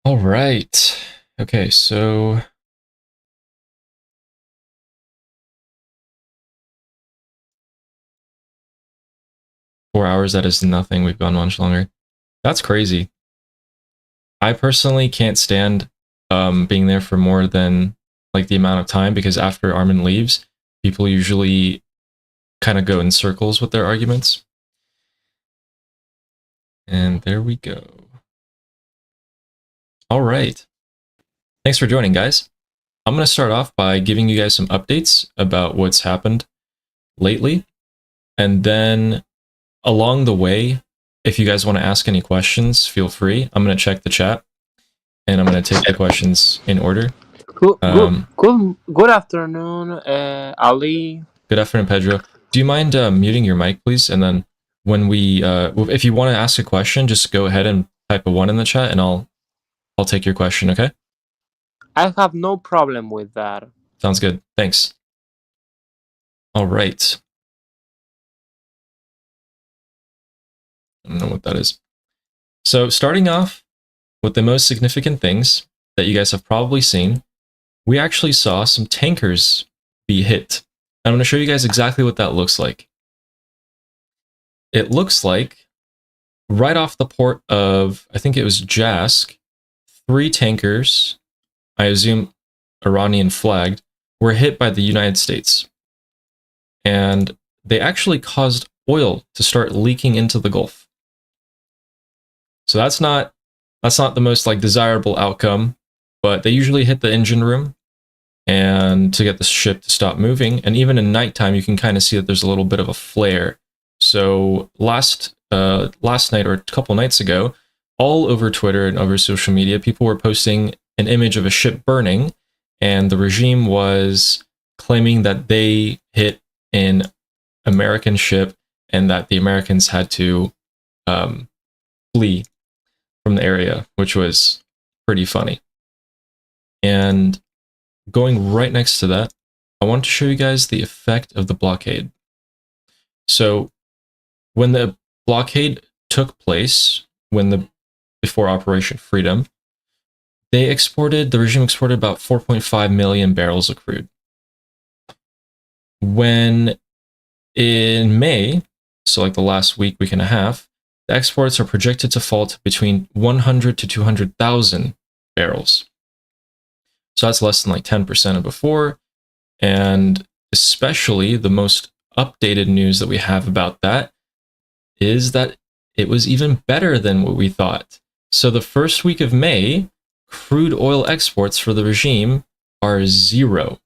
All right. Okay, so 4 hours, that is nothing. We've gone much longer. That's crazy. I personally can't stand being there for more than like the amount of time because after Armin leaves, people usually kind of go in circles with their arguments. And there we go. All right. Thanks for joining, guys. I'm going to start off by giving you guys some updates about what's happened lately. And then along the way, if you guys want to ask any questions, feel free. I'm going to check the chat and I'm going to take the questions in order. Good afternoon, Ali. Good afternoon, Pedro. Do you mind muting your mic, please? And then when we, if you want to ask a question, just go ahead and type a 1 in the chat, and I'll take your question. Okay? I have no problem with that. Sounds good. Thanks. All right. I don't know what that is. So starting off with the most significant things that you guys have probably seen, we actually saw some tankers be hit. I'm going to show you guys exactly what that looks like. It looks like right off the port of, I think it was Jask, 3 tankers, I assume Iranian flagged, were hit by the United States. And they actually caused oil to start leaking into the Gulf. So that's not the most like desirable outcome, but they usually hit the engine room and to get the ship to stop moving. And even in nighttime, you can kind of see that there's a little bit of a flare. So last night or a couple nights ago, all over Twitter and over social media, people were posting an image of a ship burning, and the regime was claiming that they hit an American ship and that the Americans had to flee from the area, which was pretty funny. And going right next to that, I want to show you guys the effect of the blockade. So when the blockade took place, before Operation Freedom, the regime exported about 4.5 million barrels of crude. When in May, so like the last week and a half, the exports are projected to fall to between 100 to 200,000 barrels. So that's less than like 10% of before. And especially the most updated news that we have about that is that it was even better than what we thought. So the first week of May, crude oil exports for the regime are 0.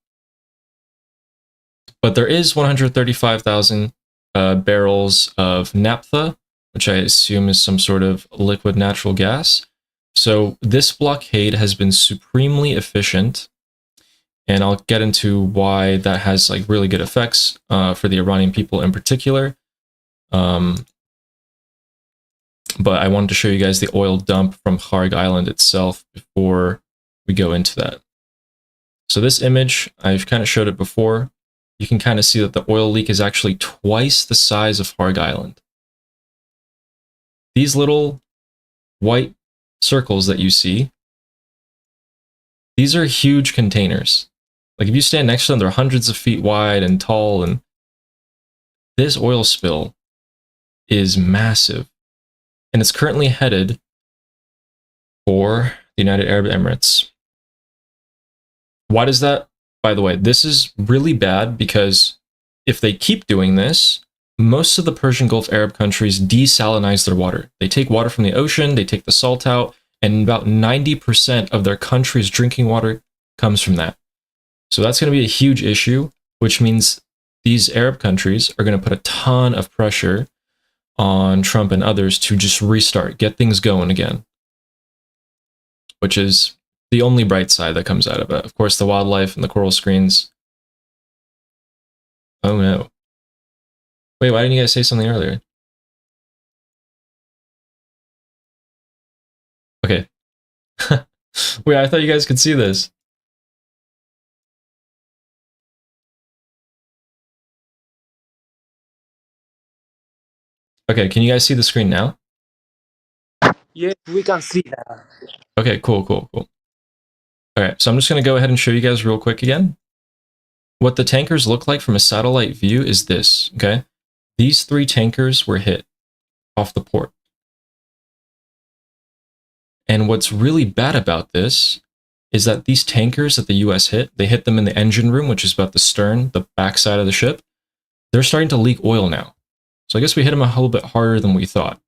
But there is 135,000 barrels of naphtha, which I assume is some sort of liquid natural gas. So this blockade has been supremely efficient, and I'll get into why that has like really good effects for the Iranian people in particular. But I wanted to show you guys the oil dump from Kharg Island itself before we go into that. So this image, I've kind of showed it before. You can kind of see that the oil leak is actually twice the size of Kharg Island. These little white circles that you see, these are huge containers. Like if you stand next to them, they're hundreds of feet wide and tall, and this oil spill is massive. And it's currently headed for the United Arab Emirates. Why does that? By the way, this is really bad because if they keep doing this, most of the Persian Gulf Arab countries desalinize their water. They take water from the ocean, they take the salt out, and about 90% of their country's drinking water comes from that. So that's going to be a huge issue, which means these Arab countries are going to put a ton of pressure on Trump and others to just restart, get things going again, which is the only bright side that comes out of it. Of course, the wildlife and the coral screens. Oh no. Wait, why didn't you guys say something earlier? Okay. Wait, I thought you guys could see this. Okay, can you guys see the screen now? Yes, we can see that. Okay, cool. All right, so I'm just going to go ahead and show you guys real quick again. What the tankers look like from a satellite view is this, okay? These 3 tankers were hit off the port. And what's really bad about this is that these tankers that the US hit, they hit them in the engine room, which is about the stern, the backside of the ship. They're starting to leak oil now. So I guess we hit them a little bit harder than we thought.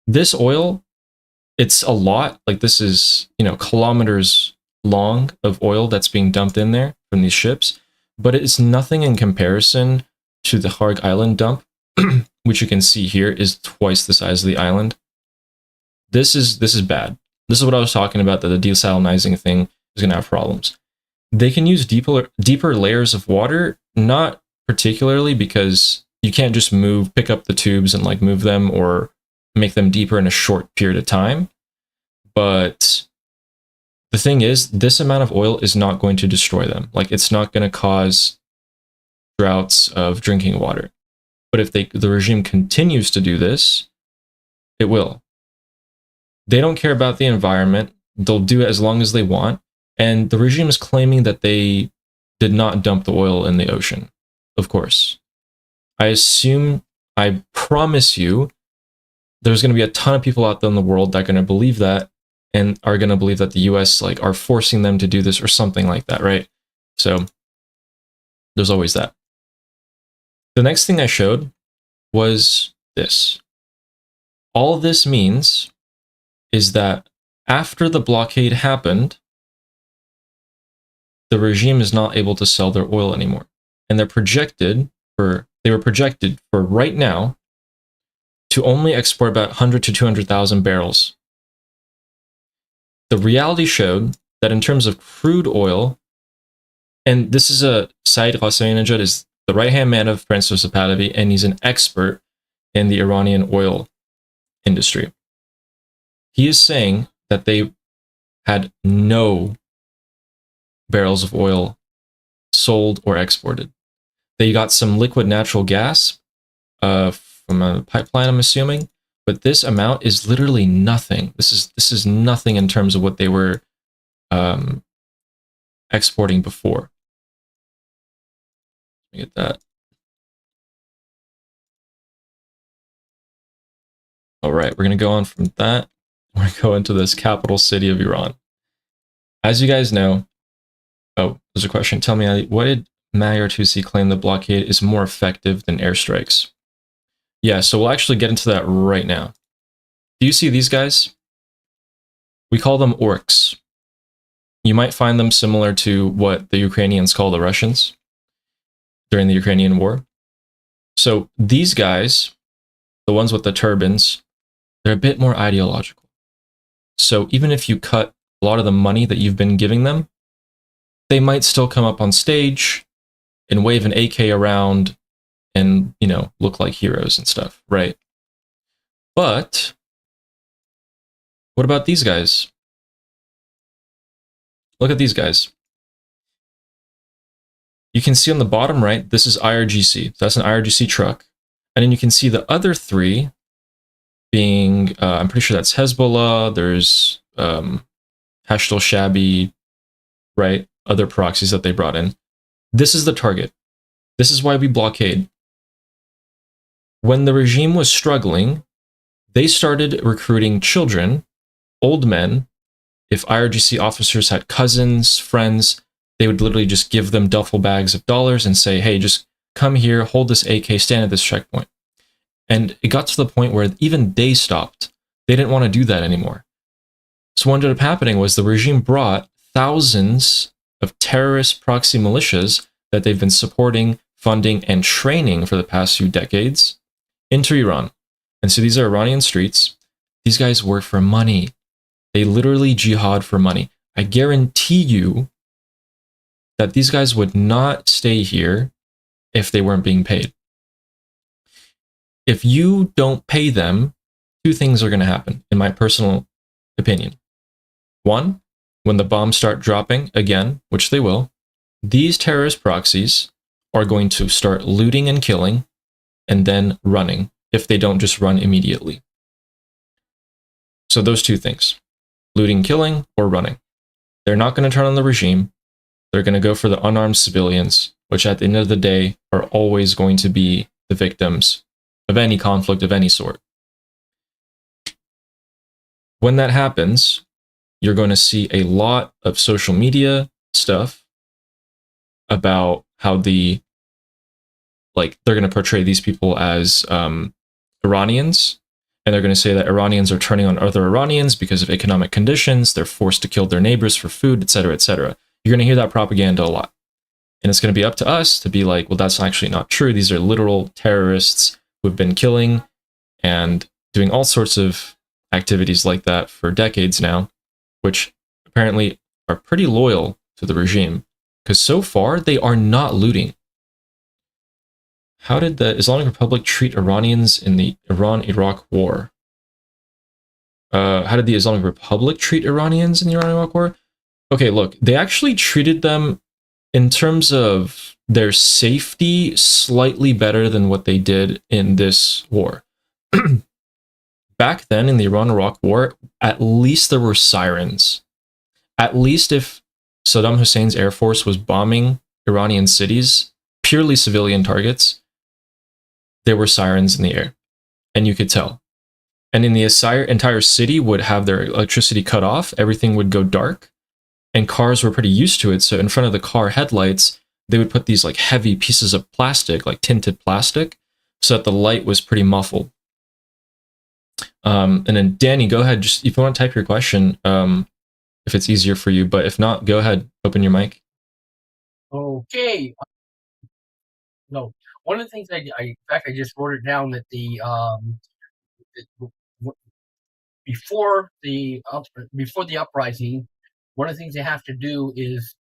This oil, it's a lot. Like this is, kilometers long of oil that's being dumped in there from these ships. But it's nothing in comparison to the Harg Island dump, which you can see here is twice the size of the island. This is bad. This is what I was talking about, that the desalinizing thing is going to have problems. They can use deeper layers of water, not particularly because you can't just pick up the tubes and like move them or make them deeper in a short period of time. But the thing is, this amount of oil is not going to destroy them. Like it's not going to cause droughts of drinking water. But if the regime continues to do this, it will. They don't care about the environment. They'll do it as long as they want. And the regime is claiming that they did not dump the oil in the ocean. Of course. I promise you, there's going to be a ton of people out there in the world that are going to believe that and are going to believe that the US are forcing them to do this or something like that, right? So there's always that. The next thing I showed was this. All this means is that after the blockade happened, the regime is not able to sell their oil anymore. And they were projected for right now to only export about 100 to 200,000 barrels. The reality showed that in terms of crude oil, and this is Said Ghassanijad is the right-hand man of Prince Joseph Pahlavi, and he's an expert in the Iranian oil industry. He is saying that they had no barrels of oil sold or exported. They got some liquid natural gas from a pipeline, I'm assuming, but this amount is literally nothing. This is nothing in terms of what they were exporting before. Let me get that. All right, we're going to go on from that. We're going to go into this capital city of Iran. As you guys know, there's a question. Tell me, Ali, what did Maher Tusi claim the blockade is more effective than airstrikes? Yeah, so we'll actually get into that right now. Do you see these guys? We call them orcs. You might find them similar to what the Ukrainians call the Russians during the Ukrainian war. So these guys, the ones with the turbans, they're a bit more ideological. So even if you cut a lot of the money that you've been giving them, they might still come up on stage and wave an AK around and, look like heroes and stuff, right? But what about these guys? Look at these guys. You can see on the bottom right, this is IRGC. That's an IRGC truck. And then you can see the other 3 being, I'm pretty sure that's Hezbollah, there's Hashd al-Shabi, right? Other proxies that they brought in. This is the target. This is why we blockade. When the regime was struggling, they started recruiting children, old men. If IRGC officers had cousins, friends, they would literally just give them duffel bags of dollars and say, hey, just come here, hold this AK, stand at this checkpoint. And it got to the point where even they stopped. They didn't want to do that anymore. So what ended up happening was the regime brought thousands of terrorist proxy militias that they've been supporting, funding, and training for the past few decades into Iran. And so these are Iranian streets. These guys work for money. They literally jihad for money. I guarantee you that these guys would not stay here if they weren't being paid. If you don't pay them, 2 things are going to happen, in my personal opinion. 1, when the bombs start dropping again, which they will, these terrorist proxies are going to start looting and killing and then running if they don't just run immediately. So those two things, looting, killing, or running. They're not going to turn on the regime. They're going to go for the unarmed civilians, which at the end of the day are always going to be the victims of any conflict of any sort. When that happens, you're going to see a lot of social media stuff about how they're going to portray these people as Iranians, and they're going to say that Iranians are turning on other Iranians because of economic conditions. They're forced to kill their neighbors for food, etc., etc. You're going to hear that propaganda a lot. And it's going to be up to us to be like, well, that's actually not true. These are literal terrorists who've been killing and doing all sorts of activities like that for decades now, which apparently are pretty loyal to the regime, because so far they are not looting. How did the Islamic Republic treat Iranians in the Iran-Iraq War? How did the Islamic Republic treat Iranians in the Iran-Iraq War? Okay, look, they actually treated them in terms of their safety slightly better than what they did in this war. Back then in the Iran-Iraq War, at least there were sirens. At least if Saddam Hussein's Air Force was bombing Iranian cities, purely civilian targets, there were sirens in the air, and you could tell. And in the entire city would have their electricity cut off, everything would go dark, and cars were pretty used to it, so in front of the car headlights, they would put these like heavy pieces of plastic, like tinted plastic, so that the light was pretty muffled. And then Danny, go ahead, just if you want to type your question, if it's easier for you, but if not, go ahead, open your mic. Okay. No, one of the things in fact, I just wrote it down that before the uprising, one of the things they have to do is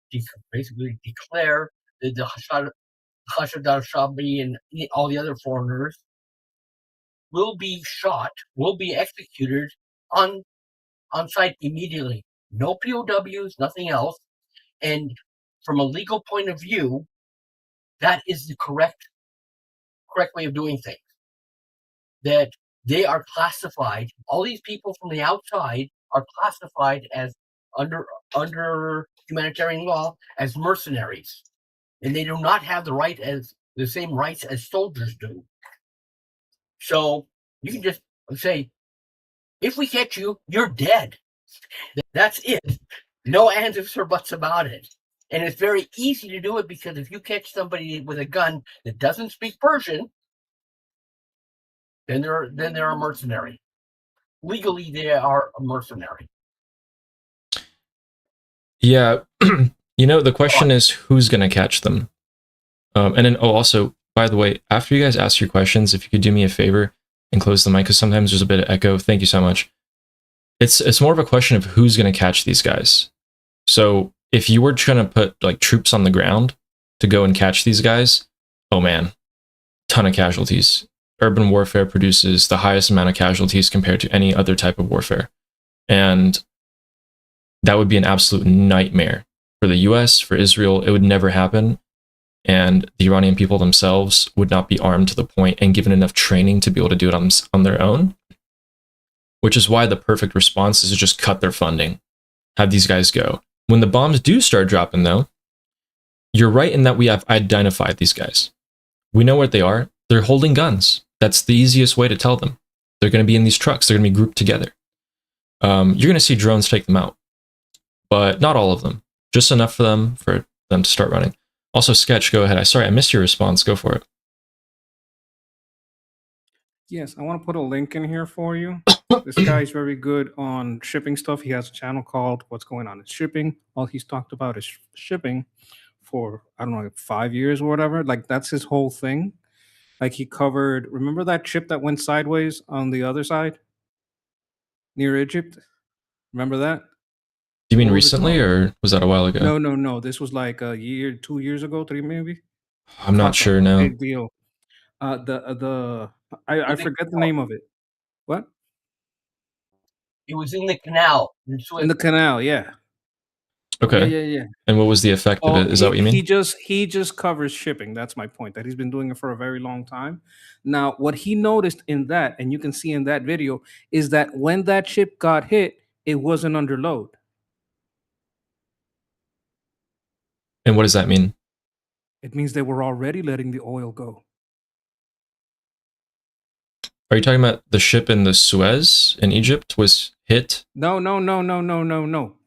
basically declare that the Hashad al-Shabi and all the other foreigners will be shot, will be executed on site immediately. No POWs, nothing else. And from a legal point of view, that is the correct way of doing things. That they are classified, all these people from the outside are classified as under humanitarian law as mercenaries, and they do not have the same rights as soldiers do. So you can just say, if we catch you, you're dead. That's it. No ands, ifs, or buts about it. And it's very easy to do it, because if you catch somebody with a gun that doesn't speak Persian, then they're a mercenary. Legally, they are a mercenary. Yeah, the question is who's going to catch them. And then, also, by the way, after you guys ask your questions, if you could do me a favor and close the mic, because sometimes there's a bit of echo. Thank you so much. It's more of a question of who's going to catch these guys. So if you were trying to put like troops on the ground to go and catch these guys, oh man, ton of casualties. Urban warfare produces the highest amount of casualties compared to any other type of warfare. And that would be an absolute nightmare for the US, for Israel. It would never happen. And the Iranian people themselves would not be armed to the point and given enough training to be able to do it on their own. Which is why the perfect response is to just cut their funding, have these guys go. When the bombs do start dropping, though, you're right in that we have identified these guys. We know what they are. They're holding guns. That's the easiest way to tell them. They're going to be in these trucks. They're going to be grouped together. You're going to see drones take them out, but not all of them. Just enough for them to start running. Also, Sketch, go ahead. Sorry, I missed your response. Go for it. Yes, I want to put a link in here for you. This guy's very good on shipping stuff. He has a channel called What's Going On in Shipping. All he's talked about is shipping for, I don't know, like 5 years or whatever. Like, that's his whole thing. Like, he covered, remember that ship that went sideways on the other side near Egypt? Remember that? You mean recently, or was that a while ago? No. This was like a year, 2 years ago, 3 maybe. I'm not sure now. Big deal. I forget the name of it. What? It was in the canal in Suez. In the canal, yeah. Okay. Yeah. And what was the effect of it? Is that what you mean? He just covers shipping. That's my point. That he's been doing it for a very long time. Now, what he noticed in that, and you can see in that video, is that when that ship got hit, it wasn't under load. And what does that mean? It means they were already letting the oil go. Are you talking about the ship in the Suez in Egypt was hit? No.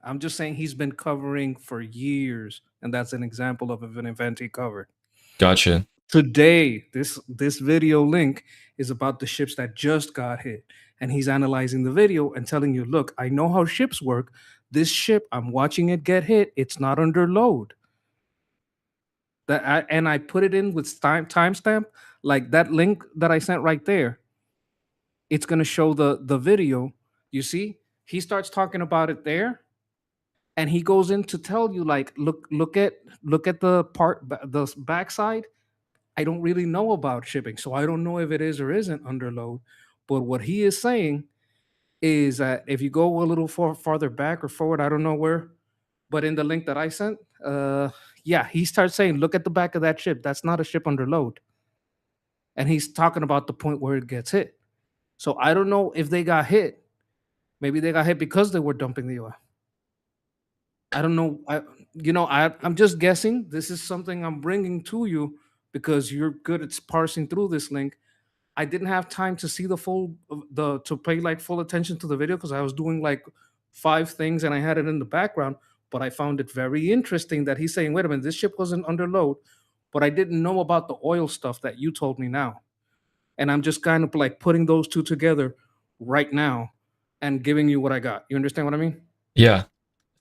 I'm just saying he's been covering for years, and that's an example of an event he covered. Gotcha. Today, this video link is about the ships that just got hit, and he's analyzing the video and telling you, look, I know how ships work. This ship, I'm watching it get hit. It's not under load. And I put it in with timestamp, like that link that I sent right there. It's gonna show the video. You see, he starts talking about it there, and he goes in to tell you, like, look at the part, the backside. I don't really know about shipping, so I don't know if it is or isn't under load. But what he is saying is that if you go a little farther back or forward, I don't know where, but in the link that I sent, yeah, he starts saying, look at the back of that ship. That's not a ship under load. And he's talking about the point where it gets hit. So I don't know if they got hit. Maybe they got hit because they were dumping the oil. I don't know. I'm just guessing. This is something I'm bringing to you because you're good at parsing through this link. I didn't have time to see to pay like full attention to the video because I was doing like 5 things and I had it in the background. But I found it very interesting that he's saying, wait a minute, this ship wasn't under load, but I didn't know about the oil stuff that you told me now. And I'm just kind of like putting those two together right now and giving you what I got. You understand what I mean? Yeah.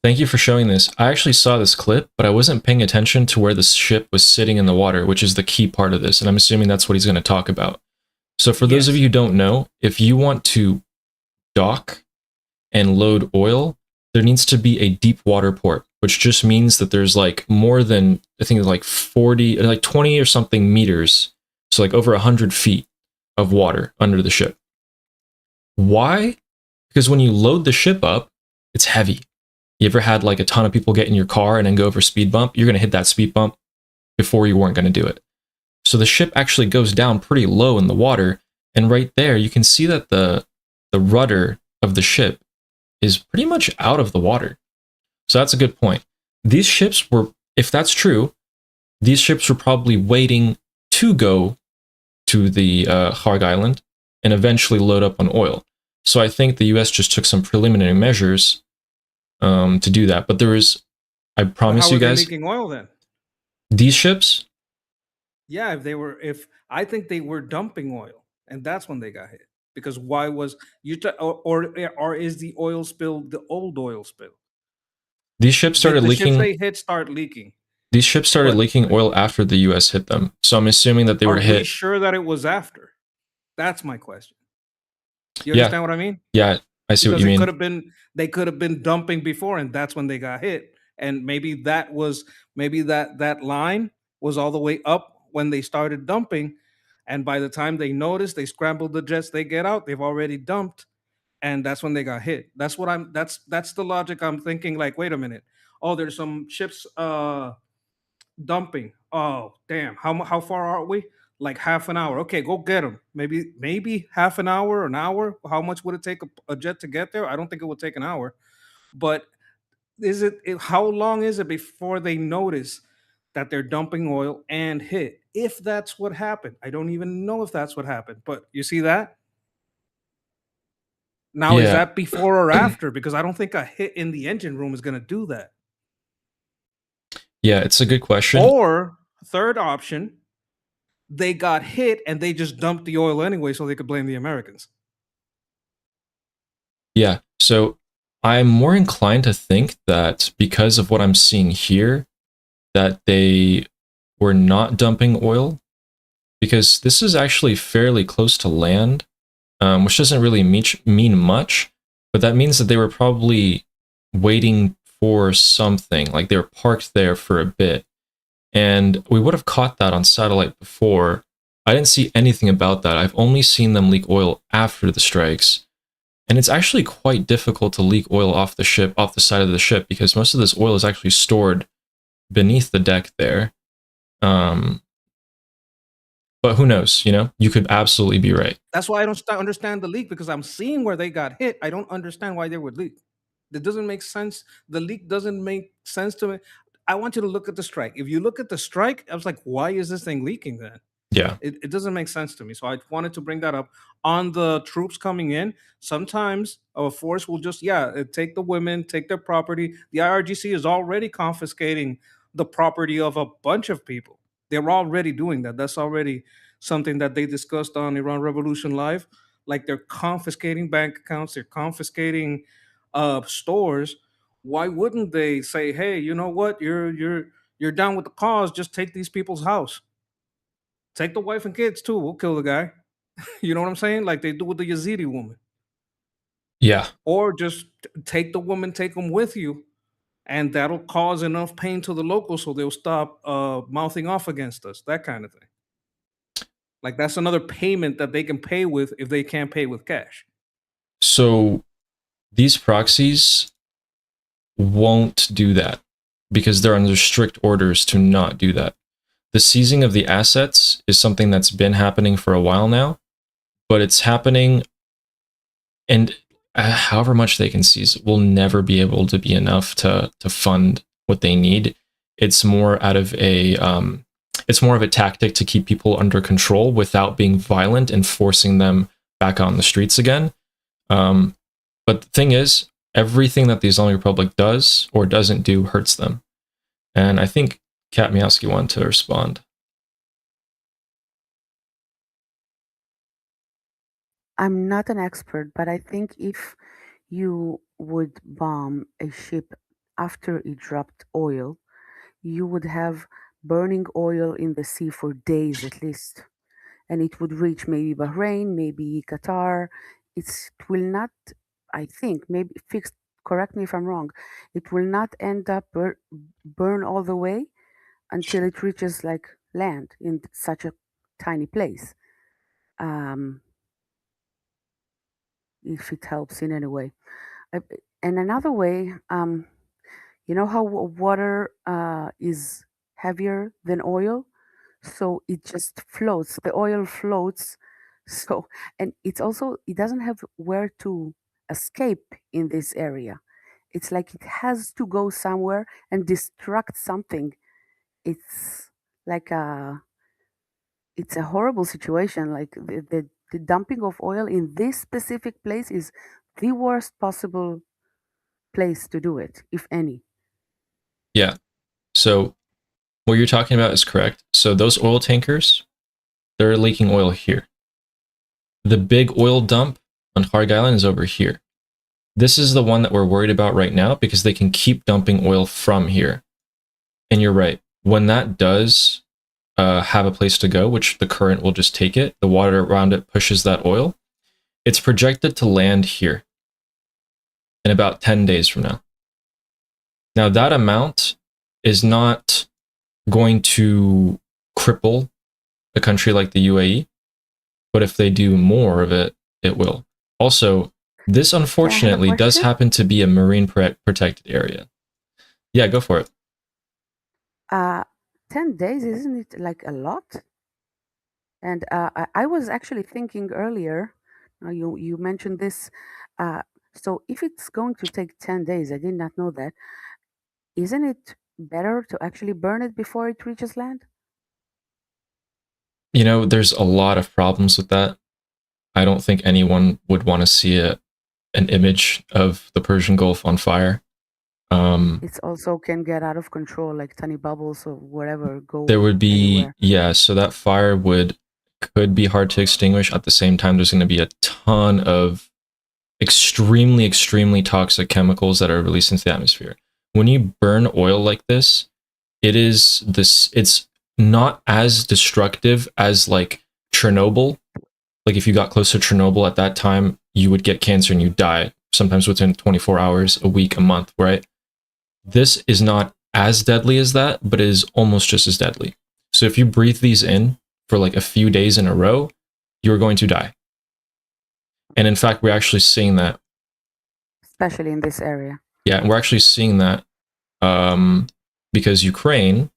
Thank you for showing this. I actually saw this clip, but I wasn't paying attention to where the ship was sitting in the water, which is the key part of this. And I'm assuming that's what he's going to talk about. So for those of you who don't know, if you want to dock and load oil, there needs to be a deep water port, which just means that there's like more than, I think like 20 or something meters. So like over 100 feet of water under the ship. Why? Because when you load the ship up, it's heavy. You ever had like a ton of people get in your car and then go over a speed bump? You're going to hit that speed bump before you weren't going to do it. So the ship actually goes down pretty low in the water. And right there, you can see that the rudder of the ship is pretty much out of the water. So that's a good point. These ships were, if that's true, these ships were probably waiting to go to the Harg Island and eventually load up on oil. So I think the US just took some preliminary measures to do that. But there is, I promise you guys, leaking oil then? These ships? Yeah, if I think they were dumping oil, and that's when they got hit. Because why was or is the oil spill the old oil spill? These ships started leaking. Ships they hit start leaking. These ships started leaking oil after the US hit them. So I'm assuming that they were hit. Are we sure that it was after? That's my question. You understand what I mean? Yeah, I see what you mean. They could have been dumping before, and that's when they got hit. And maybe that line was all the way up when they started dumping. And by the time they noticed, they scrambled the jets, they get out, they've already dumped. And that's when they got hit. That's the logic I'm thinking, like, wait a minute. Oh, there's some ships dumping. Oh, damn. How far are we? Like half an hour. Okay, go get them. Maybe half an hour, an hour. How much would it take a jet to get there? I don't think it would take an hour. But how long is it before they notice that they're dumping oil and hit? If that's what happened. I don't even know if that's what happened. But you see that? Now, is that before or after? Because I don't think a hit in the engine room is going to do that. Yeah, it's a good question. Or third option, they got hit and they just dumped the oil anyway so they could blame the Americans. Yeah, so I'm more inclined to think that because of what I'm seeing here, that they were not dumping oil, because this is actually fairly close to land, which doesn't really mean much, but that means that they were probably waiting for something, like they were parked there for a bit. And we would have caught that on satellite before. I didn't see anything about that. I've only seen them leak oil after the strikes. And it's actually quite difficult to leak oil off the ship, off the side of the ship, because most of this oil is actually stored beneath the deck there. But who knows? You could absolutely be right. That's why I don't understand the leak, because I'm seeing where they got hit. I don't understand why they would leak. It doesn't make sense. The leak doesn't make sense to me. I want you to look at the strike. If you look at the strike, I was like, why is this thing leaking then? Yeah. It doesn't make sense to me. So I wanted to bring that up. On the troops coming in, sometimes a force will just, take the women, take their property. The IRGC is already confiscating the property of a bunch of people. They're already doing that. That's already something that they discussed on Iran Revolution Live. Like, they're confiscating bank accounts, they're confiscating stores. Why wouldn't they say, hey, you know what? You're down with the cause, just take these people's house. Take the wife and kids too. We'll kill the guy. You know what I'm saying? Like they do with the Yazidi woman. Yeah. Or just take the woman, take them with you, and that'll cause enough pain to the locals so they'll stop mouthing off against us. That kind of thing. Like, that's another payment that they can pay with if they can't pay with cash. So these proxies won't do that because they're under strict orders to not do that. The seizing of the assets is something that's been happening for a while now, but it's happening, and however much they can seize will never be able to be enough to fund what they need. It's more out of a tactic to keep people under control without being violent and forcing them back on the streets again. But the thing is, everything that the Islamic Republic does or doesn't do hurts them. And I think Kat Miowski wanted to respond. I'm not an expert, but I think if you would bomb a ship after it dropped oil, you would have burning oil in the sea for days at least. And it would reach maybe Bahrain, maybe Qatar. It will not, I think, maybe correct me if I'm wrong, it will not end up burn all the way until it reaches like land in such a tiny place. If it helps in any way. And another way, you know how water is heavier than oil? So it just floats. The oil floats. So, and it doesn't have where to escape in this area. It's like it has to go somewhere and destruct something. It's like it's a horrible situation. Like the dumping of oil in this specific place is the worst possible place to do it, if any. Yeah. So what you're talking about is correct. So those oil tankers, they're leaking oil here. The big oil dump on Kharg Island is over here. This is the one that we're worried about right now because they can keep dumping oil from here. And you're right. When that does have a place to go, which the current will just take it, the water around it pushes that oil, it's projected to land here in about 10 days from now. Now, that amount is not going to cripple a country like the UAE, but if they do more of it, it will. Also, this unfortunately does happen to be a marine protected area. Yeah, go for it. 10 days, isn't it like a lot? And I was actually thinking earlier, you mentioned this, so if it's going to take 10 days, I did not know that, isn't it better to actually burn it before it reaches land? You know, there's a lot of problems with that. I don't think anyone would want to see an image of the Persian Gulf on fire. It also can get out of control, like tiny bubbles or whatever go. There would be anywhere. Yeah, so that fire could be hard to extinguish. At the same time, there's going to be a ton of extremely, extremely toxic chemicals that are released into the atmosphere. When you burn oil like this, it's not as destructive as like Chernobyl. Like if you got close to Chernobyl at that time, you would get cancer and you die, sometimes within 24 hours, a week, a month, right? This is not as deadly as that, but it is almost just as deadly. So if you breathe these in for like a few days in a row, you're going to die. And in fact, we're actually seeing that. especially in this area. Yeah, and we're actually seeing that because Ukraine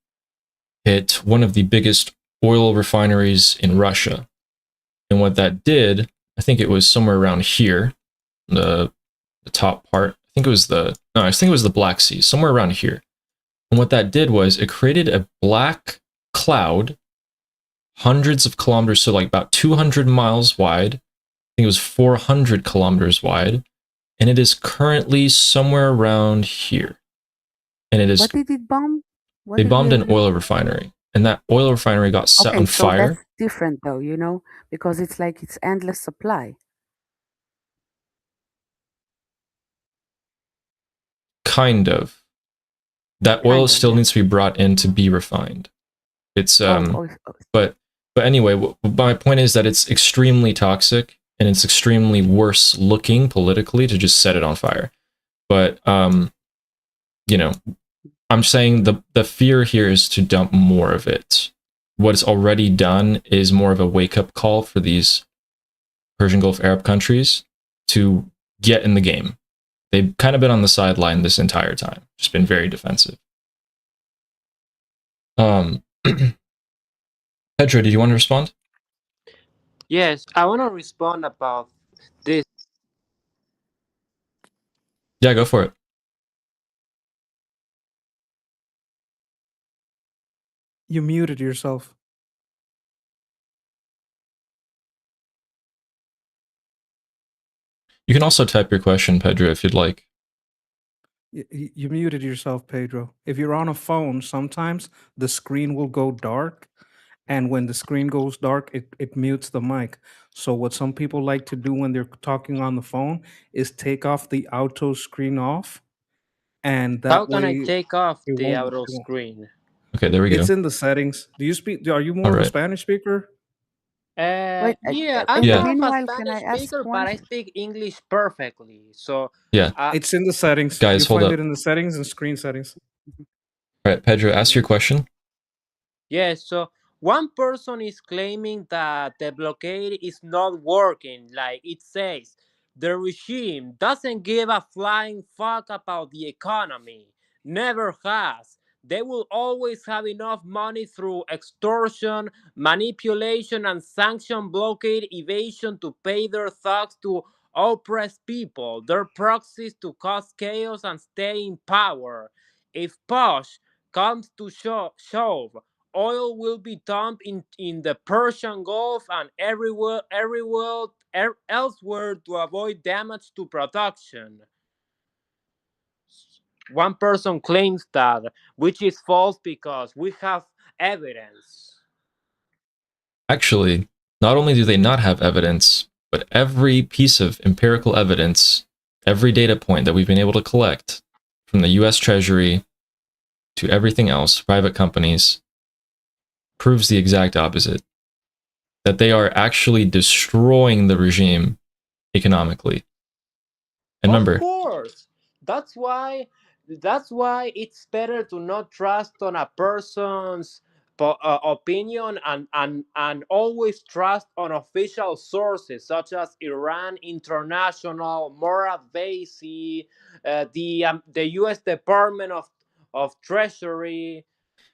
hit one of the biggest oil refineries in Russia. And what that did, I think it was somewhere around here, the top part. I think it was the Black Sea, somewhere around here. And what that did was it created a black cloud, hundreds of kilometers, so like about 200 miles wide. I think it was 400 kilometers wide. And it is currently somewhere around here. And it is. What did it bomb? They bombed an oil refinery. And that oil refinery got set on fire. That's different though, you know, because it's like it's endless supply. Kind of. That oil still needs to be brought in to be refined. It's but anyway, my point is that it's extremely toxic and it's extremely worse looking politically to just set it on fire. But you know, I'm saying the fear here is to dump more of it. What is already done is more of a wake-up call for these Persian Gulf Arab countries to get in the game. They've kind of been on the sideline this entire time, just been very defensive. Pedro, did you want to respond? Yes, I want to respond about this. Yeah, go for it. You muted yourself. You can also type your question, Pedro, if you'd like. You muted yourself, Pedro. If you're on a phone, sometimes the screen will go dark. And when the screen goes dark, it mutes the mic. So what some people like to do when they're talking on the phone is take off the auto screen off. And that How can I take off the auto won't. screen? Okay, there we go. It's in the settings. Do you speak? Are you more of a Spanish speaker? Yeah, I'm not a Spanish speaker, but I speak English perfectly. So yeah, it's in the settings. Guys, you hold find up. it in the settings and screen settings. All right, Pedro, ask your question. Yes, so one person is claiming that the blockade is not working, like it says. The regime doesn't give a flying fuck about the economy. Never has. They will always have enough money through extortion, manipulation, and sanction blockade evasion to pay their thugs to oppress people, their proxies to cause chaos and stay in power. If push comes to shove, oil will be dumped in the Persian Gulf and everywhere elsewhere to avoid damage to production. One person claims that, which is false because we have evidence. Actually, not only do they not have evidence, but every piece of empirical evidence, every data point that we've been able to collect from the US Treasury to everything else, private companies, proves the exact opposite. That they are actually destroying the regime economically. And remember, of course, that's why it's better to not trust on a person's opinion and always trust on official sources such as Iran International, Morad Vaisi, the U.S. Department of Treasury.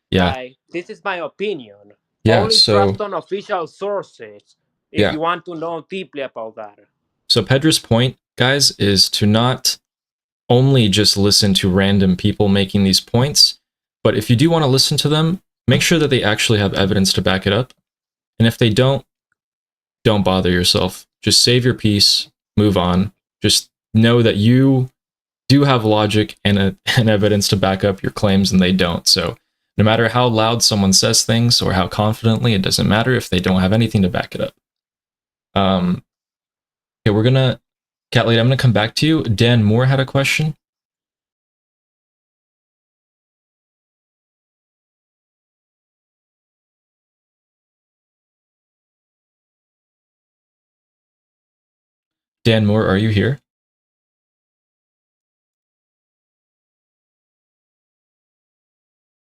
yeah, Like, this is my opinion. yeah. Only So trust on official sources if you want to know deeply about that. So Pedro's point, guys, is to not only just listen to random people making these points, but if you do want to listen to them, make sure that they actually have evidence to back it up. And if they don't bother yourself. Just save your peace, move on. Just know that you do have logic and evidence to back up your claims, and they don't. So no matter how loud someone says things or how confidently, it doesn't matter if they don't have anything to back it up. Okay, we're gonna, Cat Lady, I'm gonna come back to you. Dan Moore had a question. Dan Moore, are you here?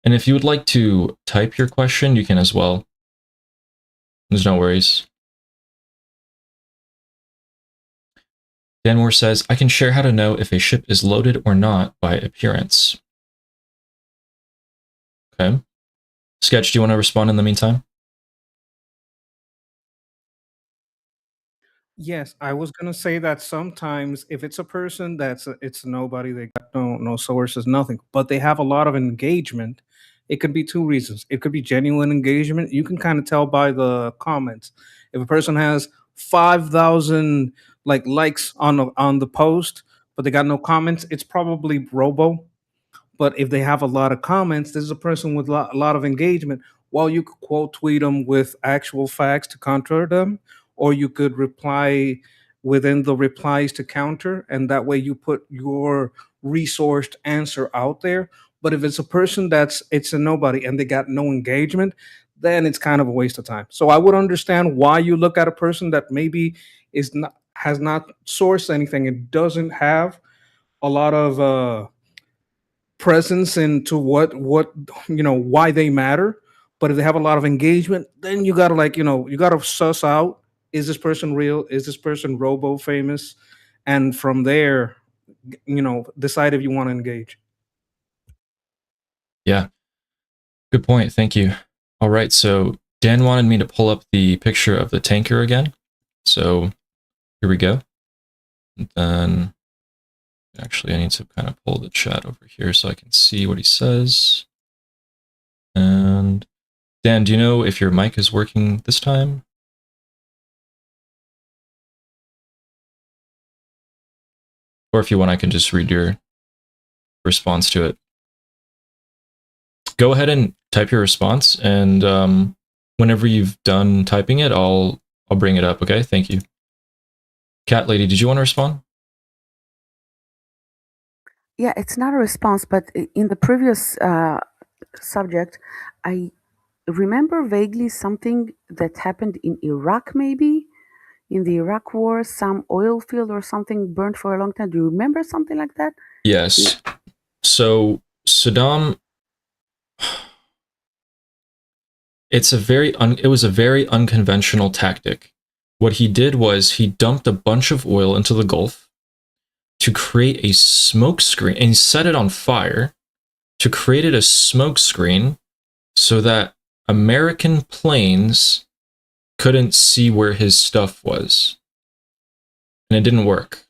And if you would like to type your question, you can as well. There's no worries. Danmore says, I can share how to know if a ship is loaded or not by appearance. Okay. Sketch, do you want to respond in the meantime? Yes, I was gonna say that sometimes if it's a person it's nobody, they got no sources, nothing, but they have a lot of engagement. It could be two reasons. It could be genuine engagement. You can kind of tell by the comments. If a person has 5,000 like likes on the post, but they got no comments, it's probably robo. But if they have a lot of comments, this is a person with a lot of engagement. While you could quote tweet them with actual facts to counter them, or you could reply within the replies to counter, and that way you put your resourced answer out there. But if it's a person it's a nobody and they got no engagement, then it's kind of a waste of time. So I would understand why you look at a person that maybe is not has not sourced anything and doesn't have a lot of presence into what why they matter. But if they have a lot of engagement, then you gotta you gotta suss out, is this person real, is this person robo famous, and from there decide if you want to engage. Yeah. Good point. Thank you. All right. So Dan wanted me to pull up the picture of the tanker again. So here we go. And then actually, I need to kind of pull the chat over here so I can see what he says. And Dan, do you know if your mic is working this time? Or if you want, I can just read your response to it. Go ahead and type your response, and whenever you've done typing it, I'll bring it up. Okay, thank you. Cat Lady, did you want to respond? Yeah, it's not a response, but in the previous subject, I remember vaguely something that happened in Iraq, maybe in the Iraq war, some oil field or something burned for a long time. Do you remember something like that? Yes. So Saddam, it was a very unconventional tactic. What he did was he dumped a bunch of oil into the Gulf to create a smoke screen, and he set it on fire to create a smoke screen so that American planes couldn't see where his stuff was. And it didn't work,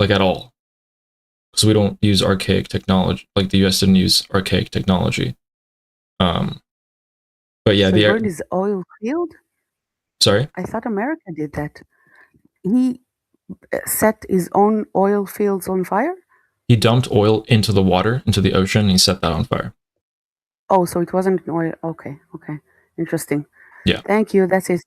like at all. Because we don't use archaic technology, like the US didn't use archaic technology. But yeah, So he burned his oil field? Sorry? I thought America did that. He set his own oil fields on fire? He dumped oil into the water, into the ocean, and he set that on fire. Oh, so it wasn't oil. Okay. Interesting. Yeah. Thank you. That's it.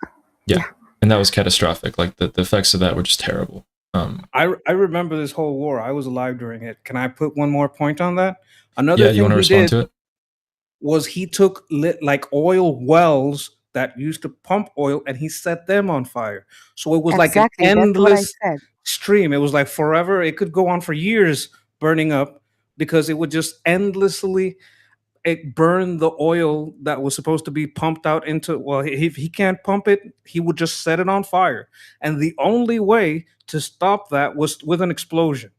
Yeah. And that was catastrophic. Like the effects of that were just terrible. I remember this whole war. I was alive during it. Can I put one more point on that? Another thing you want to respond to it? Was he took like oil wells that used to pump oil and he set them on fire. So it was exactly, like an endless that's what I said. stream. It was like forever. It could go on for years burning up because it would just endlessly burn the oil that was supposed to be pumped out into. Well, if he can't pump it, he would just set it on fire. And the only way to stop that was with an explosion.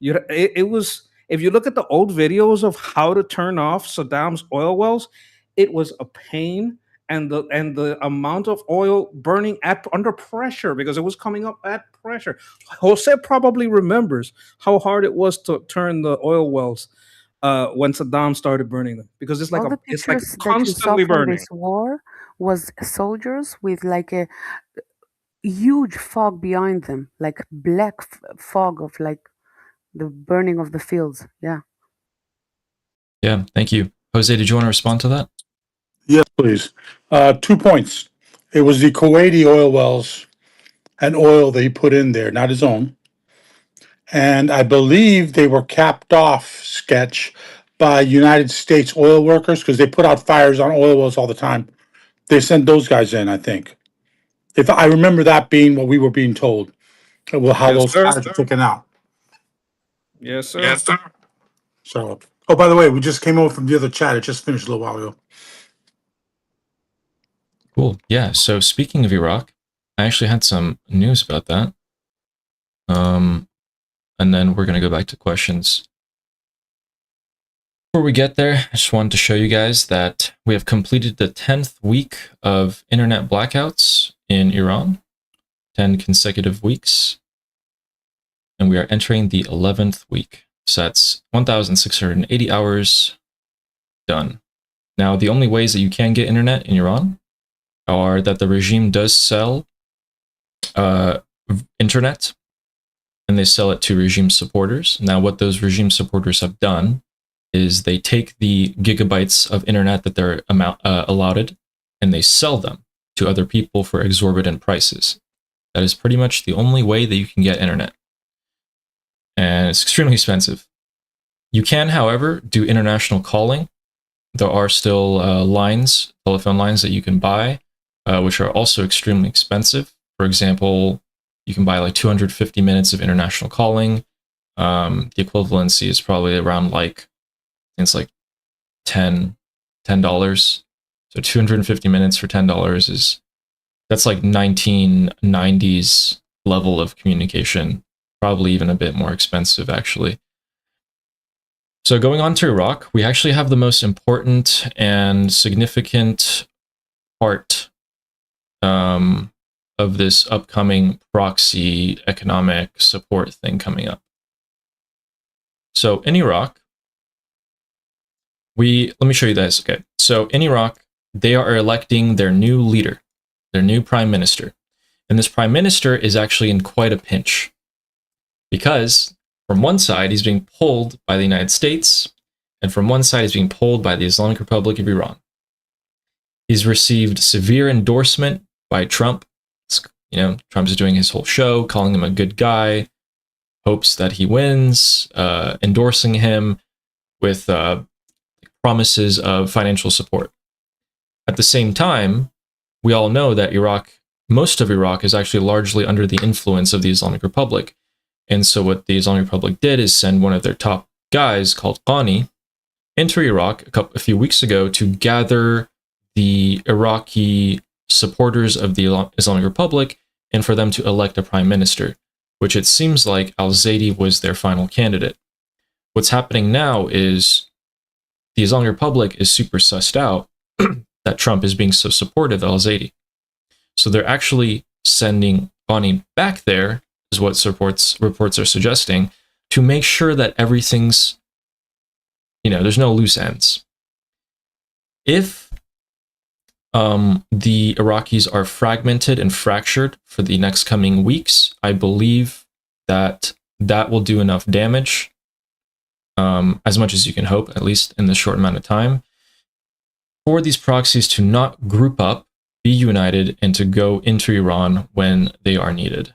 It was, if you look at the old videos of how to turn off Saddam's oil wells, it was a pain, and the amount of oil burning under pressure, because it was coming up at pressure. Jose probably remembers how hard it was to turn the oil wells when Saddam started burning them, because it's like it's like constantly burning. This war was soldiers with like a huge fog behind them, like black fog of like the burning of the fields. Yeah. Yeah, thank you. Jose, did you want to respond to that? Yes, please. 2 points. It was the Kuwaiti oil wells and oil that he put in there, not his own. And I believe they were capped off, Sketch, by United States oil workers because they put out fires on oil wells all the time. They sent those guys in, I think. If I remember that being what we were being told, well, how those fires were taken out. Yes, sir. Yes, sir. So, oh, by the way, we just came over from the other chat. It just finished a little while ago. Cool. Yeah. So speaking of Iraq, I actually had some news about that. and then we're going to go back to questions. Before we get there, I just wanted to show you guys that we have completed the 10th week of internet blackouts in Iran, 10 consecutive weeks, and we are entering the 11th week. So that's 1,680 hours done. Now, the only ways that you can get internet in Iran are that the regime does sell internet, and they sell it to regime supporters. Now, what those regime supporters have done is they take the gigabytes of internet that they're allotted, and they sell them to other people for exorbitant prices. That is pretty much the only way that you can get internet. And it's extremely expensive. You can, however, do international calling. There are still lines, telephone lines that you can buy, which are also extremely expensive. For example, you can buy like 250 minutes of international calling. The equivalency is probably around like, it's like $10. So 250 minutes for $10 that's like 1990s level of communication, probably even a bit more expensive actually. So going on to Iraq, we actually have the most important and significant part of this upcoming proxy economic support thing coming up. So in Iraq, let me show you this. Okay, so in Iraq, they are electing their new leader, their new prime minister. And this prime minister is actually in quite a pinch because from one side, he's being pulled by the United States, and from one side, he's being pulled by the Islamic Republic of Iran. He's received severe endorsement by Trump. You know, Trump is doing his whole show, calling him a good guy, hopes that he wins, endorsing him with promises of financial support. At the same time, we all know that most of Iraq is actually largely under the influence of the Islamic Republic. And so what the Islamic Republic did is send one of their top guys called Ghani into Iraq a few weeks ago to gather the Iraqi supporters of the Islamic Republic and for them to elect a prime minister, which it seems like al-Zaidi was their final candidate. What's happening now is the Islamic Republic is super sussed out that Trump is being so supportive of al-Zaidi. So they're actually sending Ghani back there, is what reports are suggesting, to make sure that everything's, there's no loose ends. If the Iraqis are fragmented and fractured for the next coming weeks, I believe that will do enough damage, as much as you can hope, at least in this short amount of time, for these proxies to not group up, be united, and to go into Iran when they are needed.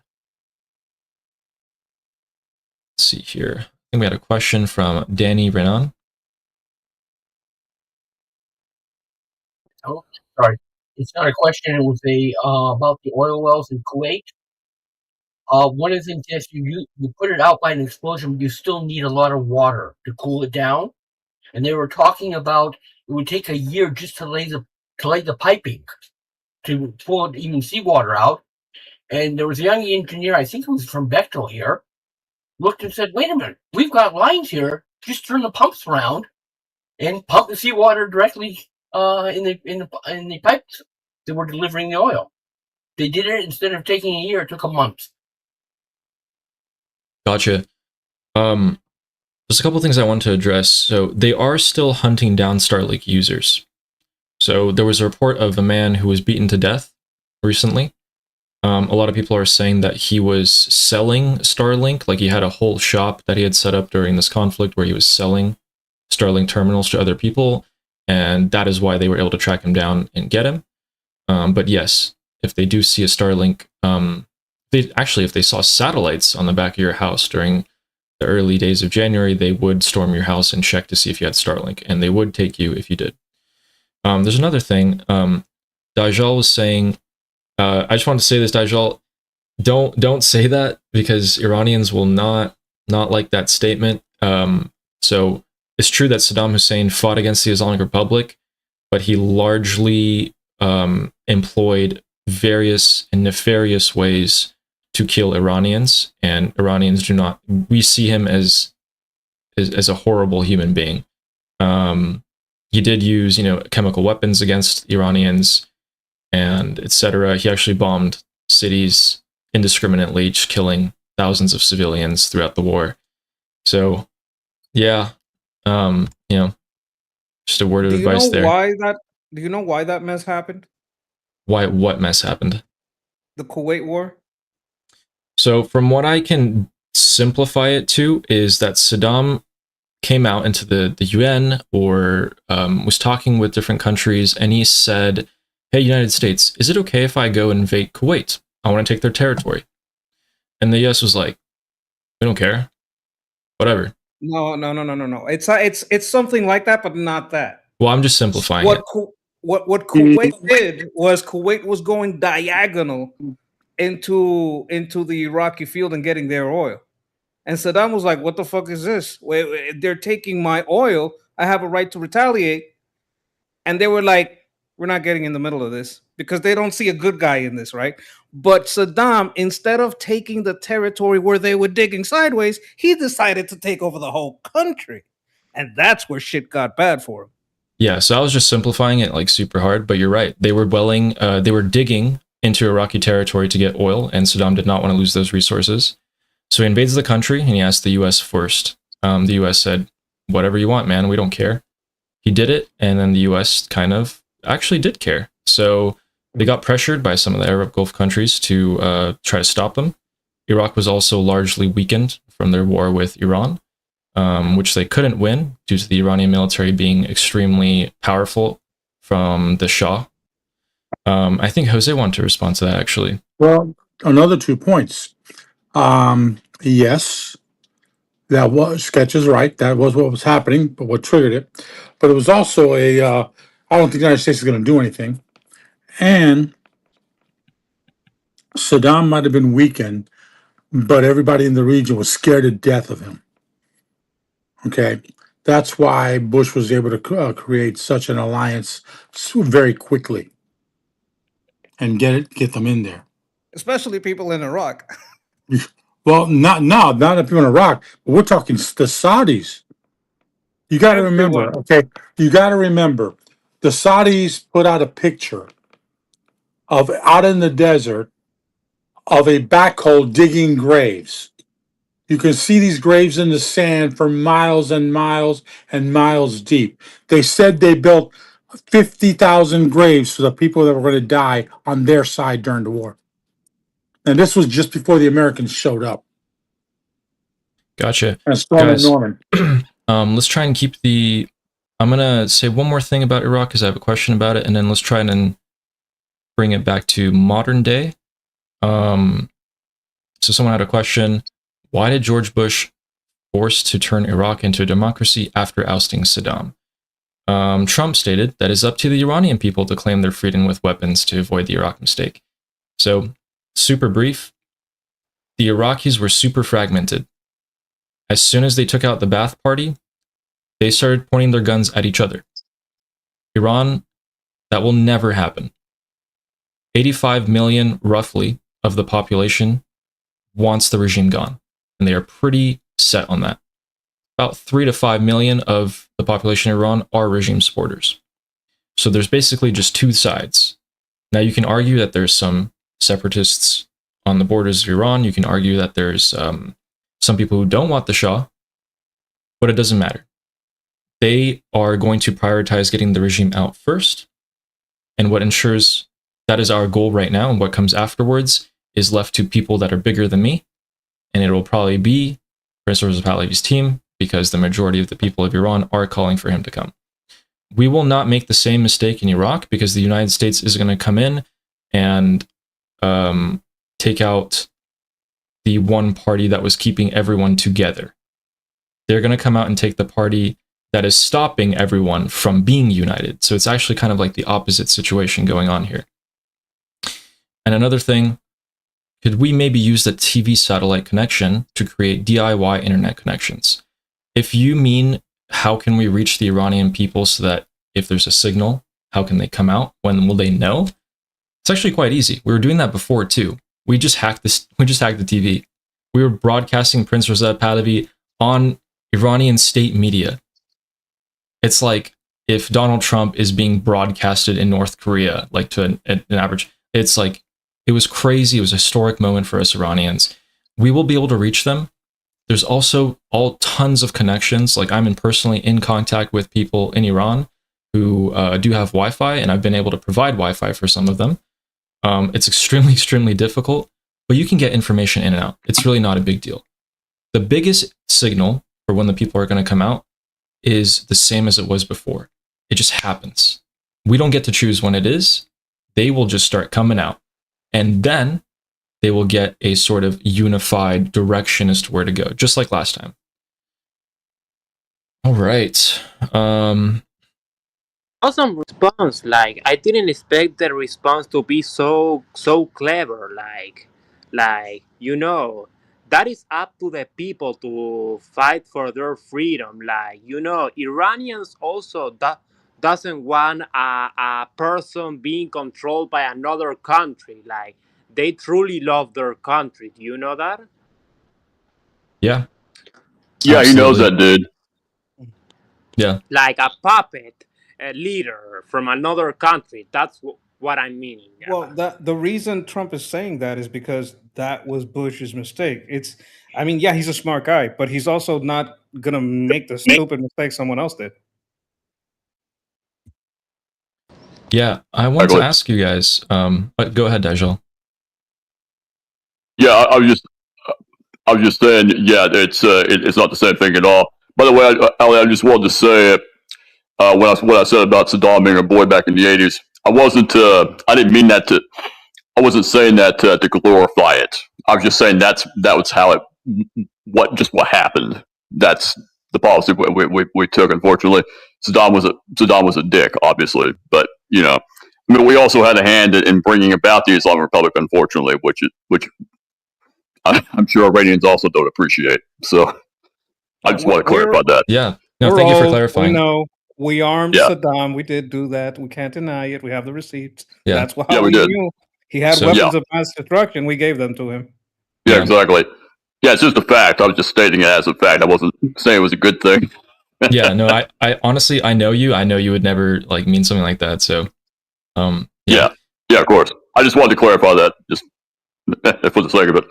Let's see here. I think we had a question from Danny Renan. Oh, sorry. It's not a question. It was about the oil wells in Kuwait. One of the things is you put it out by an explosion, but you still need a lot of water to cool it down. And they were talking about it would take a year just to lay the piping to pull even seawater out. And there was a young engineer, I think it was from Bechtel here, looked and said, "Wait a minute, we've got lines here. Just turn the pumps around and pump the seawater directly in the pipes that were delivering the oil." They did it instead of taking a year; it took a month. Gotcha. There's a couple things I want to address. So they are still hunting down Starlink users. So there was a report of a man who was beaten to death recently. A lot of people are saying that he was selling Starlink, like he had a whole shop that he had set up during this conflict where he was selling Starlink terminals to other people, and that is why they were able to track him down and get him. But yes, if they do see a Starlink, if they saw satellites on the back of your house during the early days of January, they would storm your house and check to see if you had Starlink, and they would take you if you did. There's another thing. Dajjal was saying, I just want to say this, Dajjal, don't say that, because Iranians will not like that statement. So it's true that Saddam Hussein fought against the Islamic Republic, but he largely employed various and nefarious ways to kill Iranians, and Iranians do not. We see him as a horrible human being. He did use, chemical weapons against Iranians, and etc. He actually bombed cities indiscriminately, just killing thousands of civilians throughout the war. So, yeah, just a word of advice there. Do you know why that mess happened? Why? What mess happened? The Kuwait War. So, from what I can simplify it to, is that Saddam came out into the UN or was talking with different countries, and he said, "Hey, United States, is it okay if I go invade Kuwait? I want to take their territory." And the US was like, "We don't care. Whatever." No. It's something like that, but not that. Well, I'm just simplifying it. What Kuwait did was Kuwait was going diagonal into the Iraqi field and getting their oil. And Saddam was like, "What the fuck is this? They're taking my oil. I have a right to retaliate." And they were like, "We're not getting in the middle of this," because they don't see a good guy in this, right? But Saddam, instead of taking the territory where they were digging sideways, he decided to take over the whole country. And that's where shit got bad for him. Yeah, so I was just simplifying it like super hard, but you're right. They were digging into Iraqi territory to get oil, and Saddam did not want to lose those resources. So he invades the country, and he asked the US first. The US said, "Whatever you want, man, we don't care." He did it, and then the US kind of actually did care. So they got pressured by some of the Arab Gulf countries to try to stop them. Iraq was also largely weakened from their war with Iran, which they couldn't win due to the Iranian military being extremely powerful from the Shah. I think Jose wanted to respond to that, actually. Well, another 2 points. Yes, that was Sketch is right. That was what was happening, but what triggered it. But it was also I don't think the United States is going to do anything. And Saddam might have been weakened, but everybody in the region was scared to death of him. Okay. That's why Bush was able to create such an alliance very quickly and get them in there. Especially people in Iraq. Well, not the people in Iraq, but we're talking the Saudis. You got to remember, okay? You got to remember, the Saudis put out a picture of out in the desert of a backhoe digging graves. You can see these graves in the sand for miles and miles and miles deep. They said they built 50,000 graves for the people that were going to die on their side during the war. And this was just before the Americans showed up. Gotcha. And Guys, Norman. Let's try and keep I'm going to say one more thing about Iraq because I have a question about it, and then let's try and bring it back to modern day. So someone had a question. Why did George Bush force to turn Iraq into a democracy after ousting Saddam? Trump stated that it's up to the Iranian people to claim their freedom with weapons to avoid the Iraq mistake. So, super brief, the Iraqis were super fragmented. As soon as they took out the Ba'ath Party, they started pointing their guns at each other. Iran, that will never happen. 85 million, roughly, of the population wants the regime gone, and they are pretty set on that. About 3 to 5 million of the population in Iran are regime supporters. So there's basically just two sides. Now you can argue that there's some separatists on the borders of Iran. You can argue that there's some people who don't want the Shah, but it doesn't matter. They are going to prioritize getting the regime out first, and what ensures that is our goal right now, and what comes afterwards is left to people that are bigger than me, and it will probably be Prince Reza Pahlavi's team, because the majority of the people of Iran are calling for him to come. We will not make the same mistake in Iraq, because the United States is going to come in and take out the one party that was keeping everyone together. They're going to come out and take the party that is stopping everyone from being united. So it's actually kind of like the opposite situation going on here. And another thing, could we maybe use the TV satellite connection to create DIY internet connections? If you mean, how can we reach the Iranian people so that if there's a signal, how can they come out? When will they know? It's actually quite easy. We were doing that before too. We just hacked this. We just hacked the TV. We were broadcasting Prince Reza Pahlavi on Iranian state media. It's like if Donald Trump is being broadcasted in North Korea, like to an average. It's like, it was crazy. It was a historic moment for us Iranians. We will be able to reach them. There's also tons of connections. Like I'm personally in contact with people in Iran who do have Wi-Fi, and I've been able to provide Wi-Fi for some of them. It's extremely, extremely difficult, but you can get information in and out. It's really not a big deal. The biggest signal for when the people are going to come out is the same as it was before. It just happens. We don't get to choose when it is. They will just start coming out. And then they will get a sort of unified direction as to where to go, just like last time. All right. Awesome response. Like I didn't expect the response to be so clever. Like that is up to the people to fight for their freedom. Like Iranians also doesn't want a person being controlled by another country. Like they truly love their country. Do you know that? Yeah. Yeah, he knows Absolutely. that, dude. Yeah. Like a puppet leader from another country. That's what I'm meaning. Well, the reason Trump is saying that is because that was Bush's mistake. I mean, yeah, he's a smart guy, but he's also not gonna make the stupid mistake someone else did. Yeah. I want to ask you guys, but go ahead, Dajjal. Yeah, I was just saying, yeah, it's not the same thing at all. By the way, Ali, I just wanted to say, what I said about Saddam being a boy back in the '80s, I didn't mean that I wasn't saying that to glorify it. I was just saying that was how what happened. That's the policy we took. Unfortunately, Saddam was a dick, obviously, but I mean, we also had a hand in bringing about the Islamic Republic, unfortunately, which I'm sure Iranians also don't appreciate. So I just want to clarify that. Yeah. No, thank you for clarifying. We armed Saddam. We did do that. We can't deny it. We have the receipts. Yeah. That's why we did. knew he had weapons of mass destruction. We gave them to him. Yeah, exactly. Yeah, it's just a fact. I was just stating it as a fact. I wasn't saying it was a good thing. Yeah, no, I honestly, I know you would never mean something like that. So, yeah, of course. I just wanted to clarify that, just for the sake of it.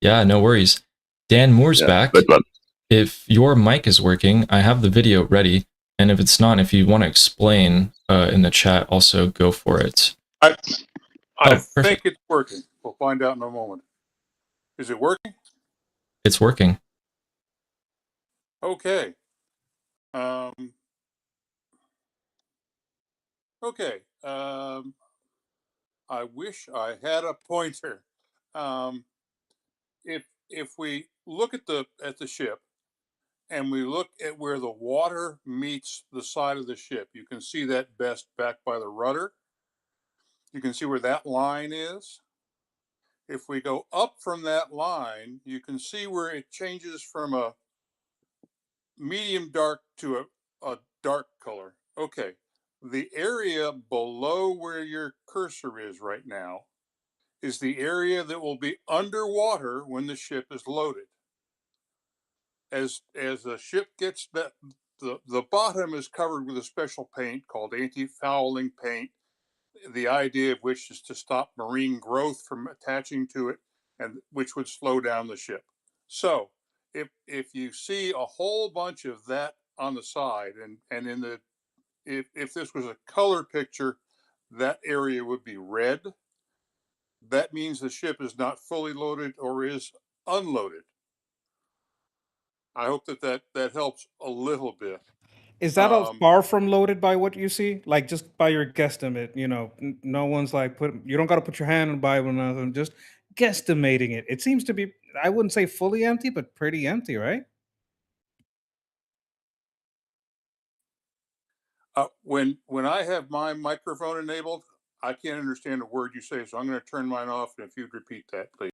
Yeah, no worries. Dan Moore's back. If your mic is working, I have the video ready. And if it's not, if you want to explain in the chat, also go for it. I think it's working. We'll find out in a moment. Is it working? It's working. Okay. Okay. I wish I had a pointer. If we look at the ship and we look at where the water meets the side of the ship, you can see that best back by the rudder. You can see where that line is. If we go up from that line, you can see where it changes from a medium dark to a dark color. Okay, the area below where your cursor is right now is the area that will be underwater when the ship is loaded. As the ship gets that, the bottom is covered with a special paint called anti-fouling paint, the idea of which is to stop marine growth from attaching to it, and which would slow down the ship. So if you see a whole bunch of that on the side, and in the if this was a color picture, that area would be red. That means the ship is not fully loaded or is unloaded. I hope that helps a little bit. Is that far from loaded by what you see? Like just by your guesstimate, no one's like you don't got to put your hand on the Bible or nothing. Just guesstimating it. It seems to be, I wouldn't say fully empty, but pretty empty, right? When I have my microphone enabled, I can't understand a word you say, so I'm going to turn mine off. And if you'd repeat that, please.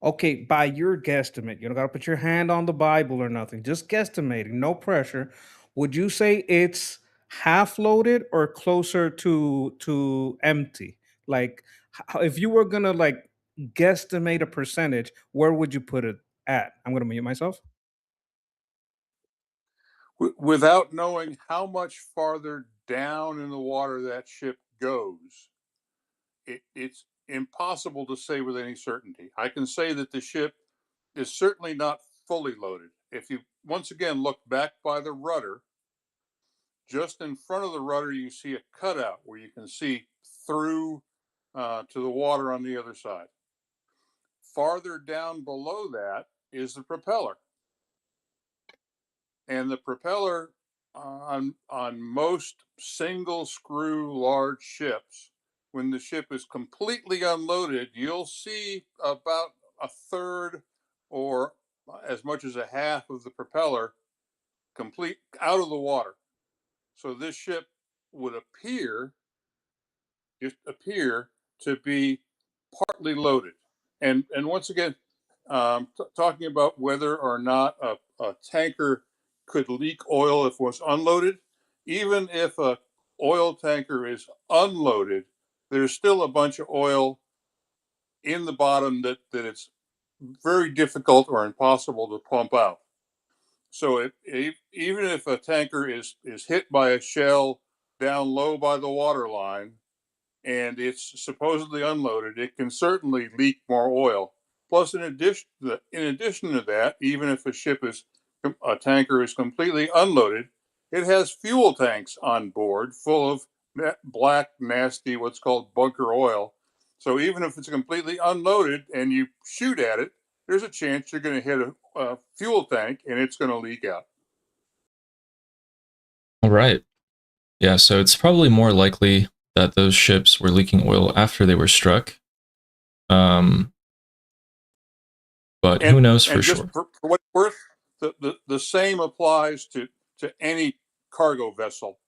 Okay, by your guesstimate, you don't got to put your hand on the Bible or nothing. Just guesstimating, no pressure. Would you say it's half loaded or closer to empty? Like if you were gonna like guesstimate a percentage, where would you put it at? I'm gonna mute myself. Without knowing how much farther down in the water that ship goes, it's impossible to say with any certainty. I can say that the ship is certainly not fully loaded. If you once again look back by the rudder, just in front of the rudder, you see a cutout where you can see through to the water on the other side. Farther down below that is the propeller. And the propeller on most single screw large ships, when the ship is completely unloaded, you'll see about a third or as much as a half of the propeller complete out of the water. So this ship would just appear to be partly loaded. And once again, talking about whether or not a tanker could leak oil if it was unloaded, even if a oil tanker is unloaded, there's still a bunch of oil in the bottom that it's very difficult or impossible to pump out. So even if a tanker is hit by a shell down low by the water line and it's supposedly unloaded, it can certainly leak more oil. Plus, in addition to that, even if a tanker is completely unloaded, it has fuel tanks on board full of black, nasty, what's called bunker oil. So even if it's completely unloaded and you shoot at it, there's a chance you're going to hit a fuel tank and it's going to leak out. All right. Yeah, so it's probably more likely that those ships were leaking oil after they were struck. But who knows for sure? For what it's worth, the same applies to any cargo vessel.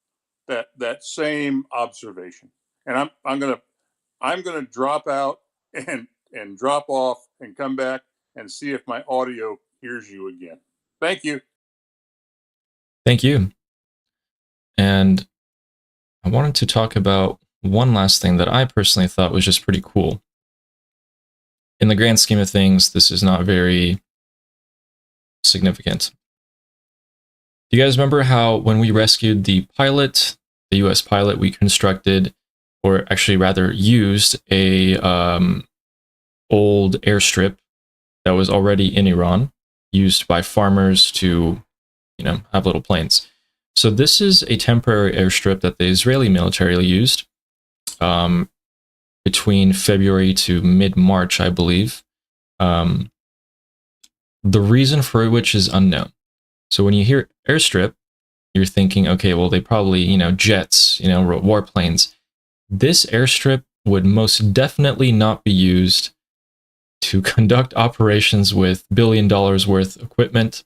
That same observation. And I'm gonna drop out and drop off and come back and see if my audio hears you again. Thank you. Thank you. And I wanted to talk about one last thing that I personally thought was just pretty cool. In the grand scheme of things, this is not very significant. Do you guys remember how when we rescued the pilot, the US pilot, we constructed, or actually rather used, a old airstrip that was already in Iran, used by farmers to, have little planes. So this is a temporary airstrip that the Israeli military used between February to mid-March, I believe. The reason for which is unknown. So when you hear airstrip, you're thinking, okay, well, they probably, jets, warplanes. This airstrip would most definitely not be used to conduct operations with $1 billion worth of equipment.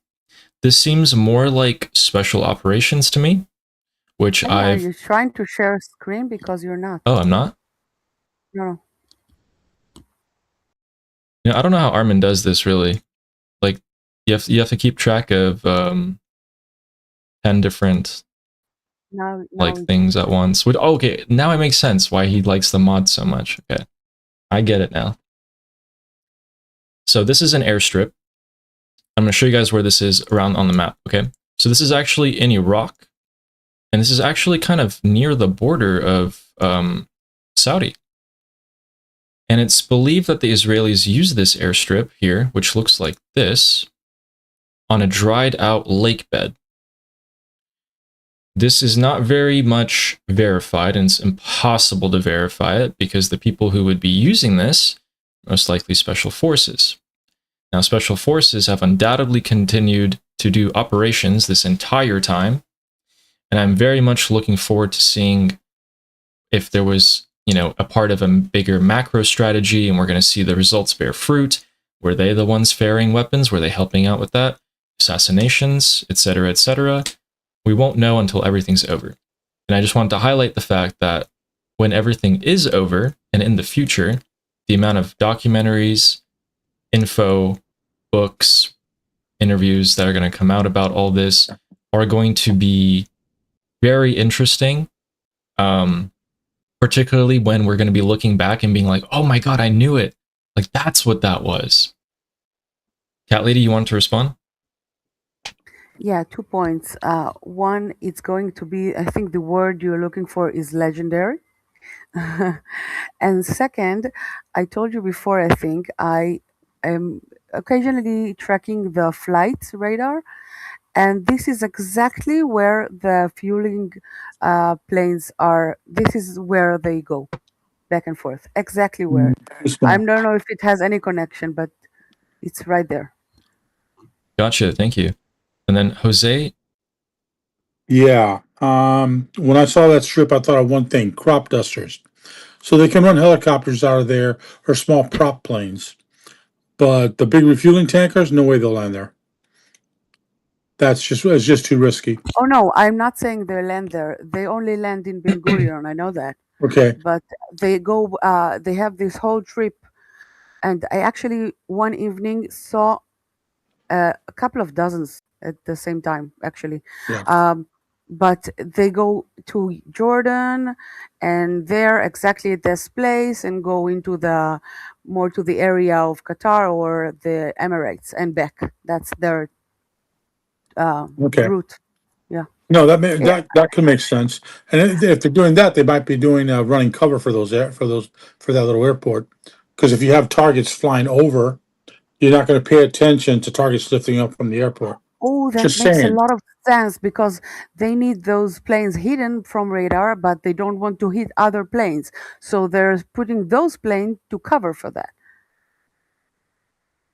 This seems more like special operations to me, which Are you trying to share a screen? Because you're not. Oh, I'm not? No. I don't know how Armin does this, really. Like, you have to keep track of 10 different things at once. Okay, now it makes sense why he likes the mod so much. Okay, I get it now. So this is an airstrip. I'm going to show you guys where this is around on the map, okay? So this is actually in Iraq, and this is actually kind of near the border of Saudi. And it's believed that the Israelis use this airstrip here, which looks like this, on a dried out lake bed. This is not very much verified, and it's impossible to verify it because the people who would be using this, most likely special forces. Now, special forces have undoubtedly continued to do operations this entire time, and I'm very much looking forward to seeing if there was, a part of a bigger macro strategy, and we're going to see the results bear fruit. Were they the ones ferrying weapons? Were they helping out with that? Assassinations, etc., etc. We won't know until everything's over. And I just wanted to highlight the fact that when everything is over, and in the future, the amount of documentaries, info, books, interviews that are going to come out about all this are going to be very interesting. particularly when we're going to be looking back and being like, oh my God, I knew it. Like, that's what that was. Cat Lady, you want to respond? Yeah, 2 points. One, it's going to be, I think the word you're looking for is legendary. And second, I told you before, I think, I am occasionally tracking the flight radar, and this is exactly where the fueling planes are. This is where they go back and forth. Exactly where. I don't know if it has any connection, but it's right there. Gotcha. Thank you. And then Jose, Yeah. When I saw that strip, I thought of one thing: crop dusters. So they can run helicopters out of there or small prop planes, but the big refueling tankers, no way they'll land there. It's just too risky. Oh no, I'm not saying they land there. They only land in Ben Gurion. I know that. Okay. But they go. They have this whole trip, and I actually one evening saw a couple of dozens at the same time. Actually, Yeah. but they go to Jordan, and they're exactly at this place, and go into the more to the area of Qatar or the Emirates and back. That's their Okay. route. Yeah. No, that could make sense. And if they're doing that, they might be doing running cover for for that little airport. Because if you have targets flying over, you're not going to pay attention to targets lifting up from the airport. Oh, that Just makes a saying. lot of sense because they need those planes hidden from radar, but they don't want to hit other planes. So they're putting those planes to cover for that.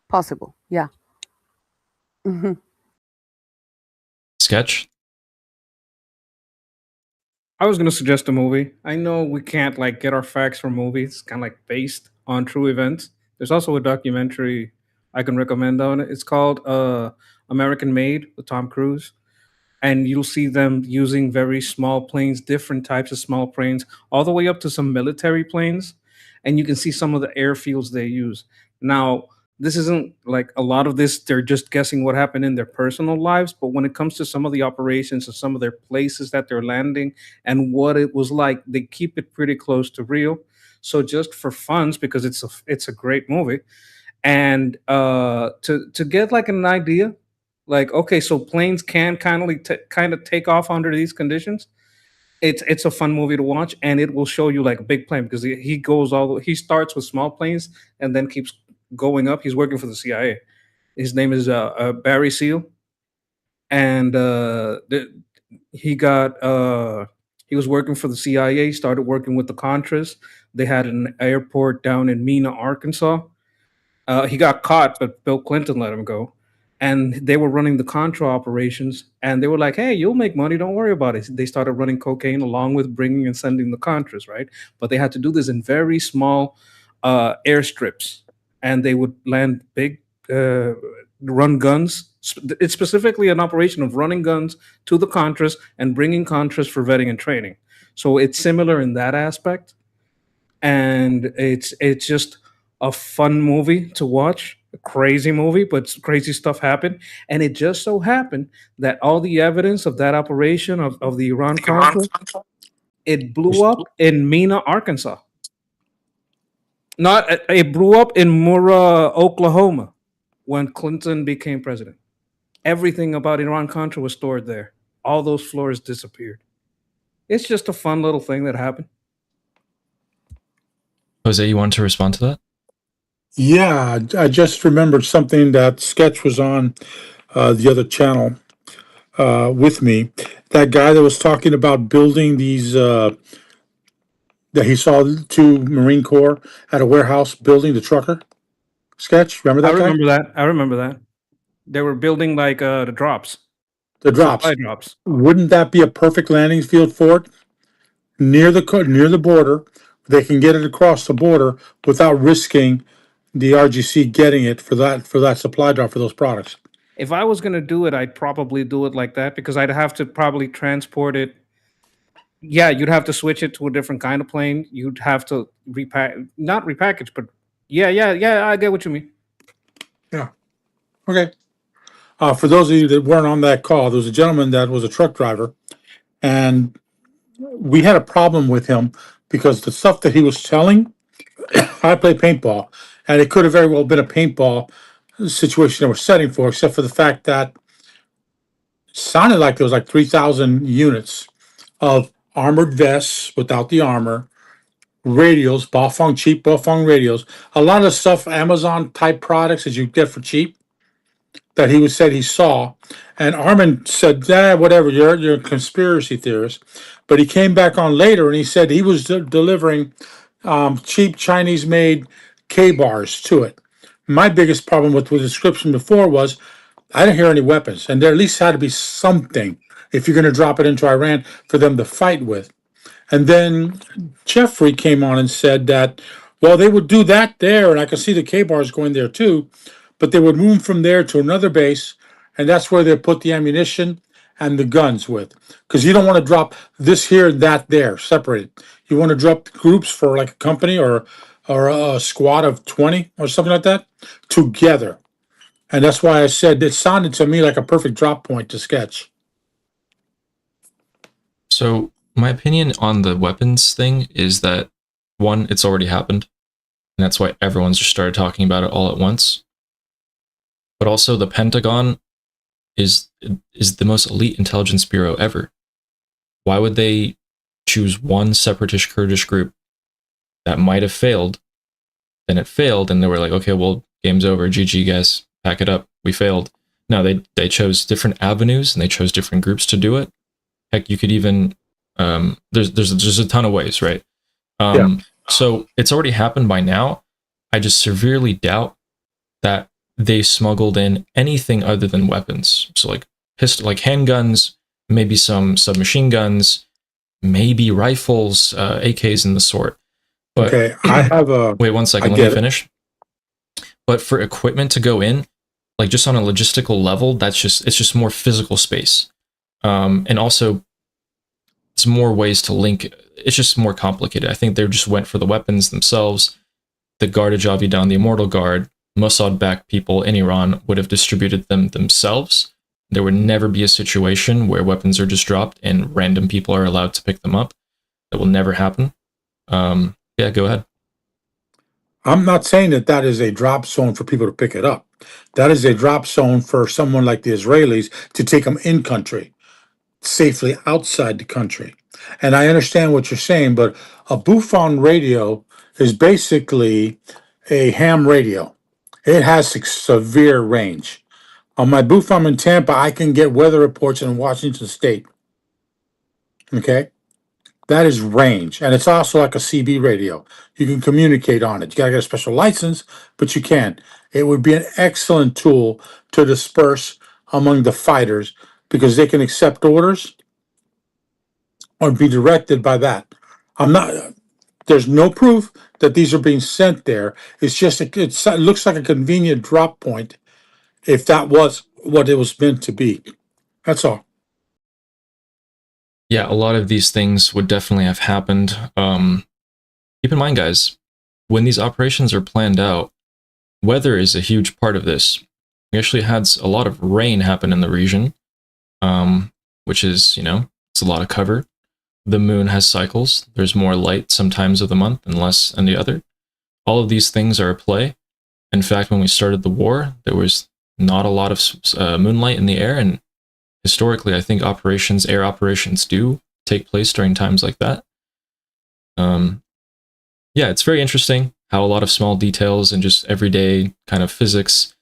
Possible, yeah. Mhm. Sketch. I was gonna suggest a movie. I know we can't like get our facts from movies, kind of like based on true events. There's also a documentary I can recommend on it. It's called American Made with Tom Cruise, and you'll see them using very small planes, different types of small planes, all the way up to some military planes, and you can see some of the airfields they use. Now, this isn't like a lot of this, they're just guessing what happened in their personal lives, but when it comes to some of the operations and some of their places that they're landing and what it was like, they keep it pretty close to real. So just for funds, because it's a great movie, and to get like an idea, like okay, so planes can kind of take off under these conditions. It's a fun movie to watch, and it will show you like a big plane because he goes he starts with small planes and then keeps going up. He's working for the CIA. His name is Barry Seal, and he got he was working for the CIA. Started working with the Contras. They had an airport down in Mena, Arkansas. He got caught, but Bill Clinton let him go. And they were running the Contra operations, and they were like, "Hey, you'll make money. Don't worry about it." They started running cocaine along with bringing and sending the Contras, right? But they had to do this in very small airstrips, and they would land big run guns. It's specifically an operation of running guns to the Contras and bringing Contras for vetting and training. So it's similar in that aspect, and it's just a fun movie to watch, a crazy movie, but crazy stuff happened. And it just so happened that all the evidence of that operation of the Iran Contra, it blew up in Mena, Arkansas. Not it blew up in Murrah, Oklahoma, when Clinton became president. Everything about Iran Contra was stored there. All those floors disappeared. It's just a fun little thing that happened. Jose, you want to respond to that? Yeah, I just remembered something that Sketch was on the other channel with me. That guy that was talking about building these, that he saw two Marine Corps at a warehouse building the trucker. Sketch, remember that guy? I remember that. They were building like the drops. The drops. Supply drops. Wouldn't that be a perfect landing field for it? Near the border, they can get it across the border without risking the RGC getting it for that supply drop for those products. If I was gonna do it, I'd probably do it like that because I'd have to probably transport it. Yeah, you'd have to switch it to a different kind of plane. You'd have to not repackage, but yeah, I get what you mean. Yeah. Okay. For those of you that weren't on that call, there was a gentleman that was a truck driver, and we had a problem with him because the stuff that he was telling, I play paintball, and it could have very well been a paintball situation they were setting for, except for the fact that it sounded like there was like 3,000 units of armored vests without the armor, radios, cheap Bafang radios, a lot of stuff, Amazon type products that you get for cheap that he was said he saw. And Armin said, whatever, you're a conspiracy theorist. But he came back on later and he said he was delivering cheap Chinese made K-bars to it. My biggest problem with the description before was I didn't hear any weapons, and there at least had to be something if you're going to drop it into Iran for them to fight with. And then Jeffrey came on and said that, well, they would do that there, and I could see the K-bars going there too, but they would move from there to another base, and that's where they put the ammunition and the guns with. Because you don't want to drop this here and that there, separated. You want to drop groups for like a company or a squad of 20 or something like that together. And that's why I said it sounded to me like a perfect drop point to sketch. So my opinion on the weapons thing is that, one, it's already happened, and that's why everyone's just started talking about it all at once. But also the Pentagon is the most elite intelligence bureau ever. Why would they choose one separatist Kurdish group that might have failed, then it failed, and they were like, okay, well, game's over, GG guys, pack it up, we failed. No, they chose different avenues, and they chose different groups to do it. Heck, you could even, there's a ton of ways, right? So it's already happened by now. I just severely doubt that they smuggled in anything other than weapons. So like handguns, maybe some submachine guns, maybe rifles, AKs and the sort. But okay, I have a... Wait 1 second, let me finish. But for equipment to go in, like just on a logistical level, it's just more physical space. And also, it's more ways to link. It's just more complicated. I think they just went for the weapons themselves. The Garda Javidan, the Immortal Guard, Mossad-backed people in Iran would have distributed them themselves. There would never be a situation where weapons are just dropped and random people are allowed to pick them up. That will never happen. Yeah, go ahead. I'm not saying that is a drop zone for people to pick it up. That is a drop zone for someone like the Israelis to take them in country, safely outside the country. And I understand what you're saying, but a Bufon radio is basically a ham radio. It has severe range. On my Bufon in Tampa, I can get weather reports in Washington State. Okay? That is range. And it's also like a CB radio. You can communicate on it. You gotta get a special license, but you can. It would be an excellent tool to disperse among the fighters because they can accept orders or be directed by that. There's no proof that these are being sent there. It's just, it looks like a convenient drop point if that was what it was meant to be. That's all. Yeah, a lot of these things would definitely have happened. Keep in mind, guys, when these operations are planned out, weather is a huge part of this. We actually had a lot of rain happen in the region, which is, it's a lot of cover. The moon has cycles. There's more light sometimes of the month and less on the other. All of these things are at play. In fact, when we started the war, there was not a lot of moonlight in the air, and historically, I think air operations do take place during times like that. Yeah, it's very interesting how a lot of small details and just everyday kind of physics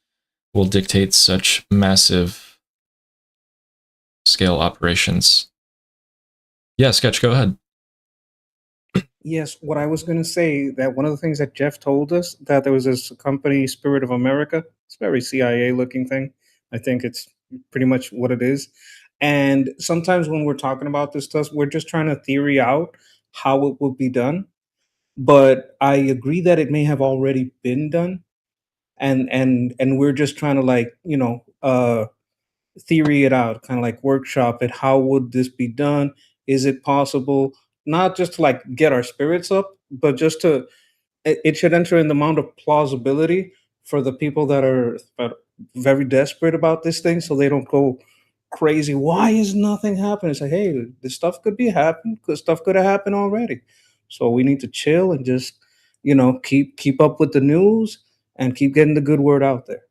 will dictate such massive scale operations. Yeah, Sketch, go ahead. Yes, what I was going to say, that one of the things that Jeff told us, that there was this company, Spirit of America. It's a very CIA looking thing. I think it's pretty much what it is. And sometimes when we're talking about this stuff, we're just trying to theory out how it will be done. But I agree that it may have already been done. And we're just trying to theory it out, kind of like workshop it. How would this be done? Is it possible? Not just to get our spirits up, but just it should enter in the amount of plausibility for the people that are very desperate about this thing, so they don't go crazy. Why is nothing happening? It's like, hey, this stuff could be happening. Stuff could have happened already. So we need to chill and just, keep up with the news and keep getting the good word out there.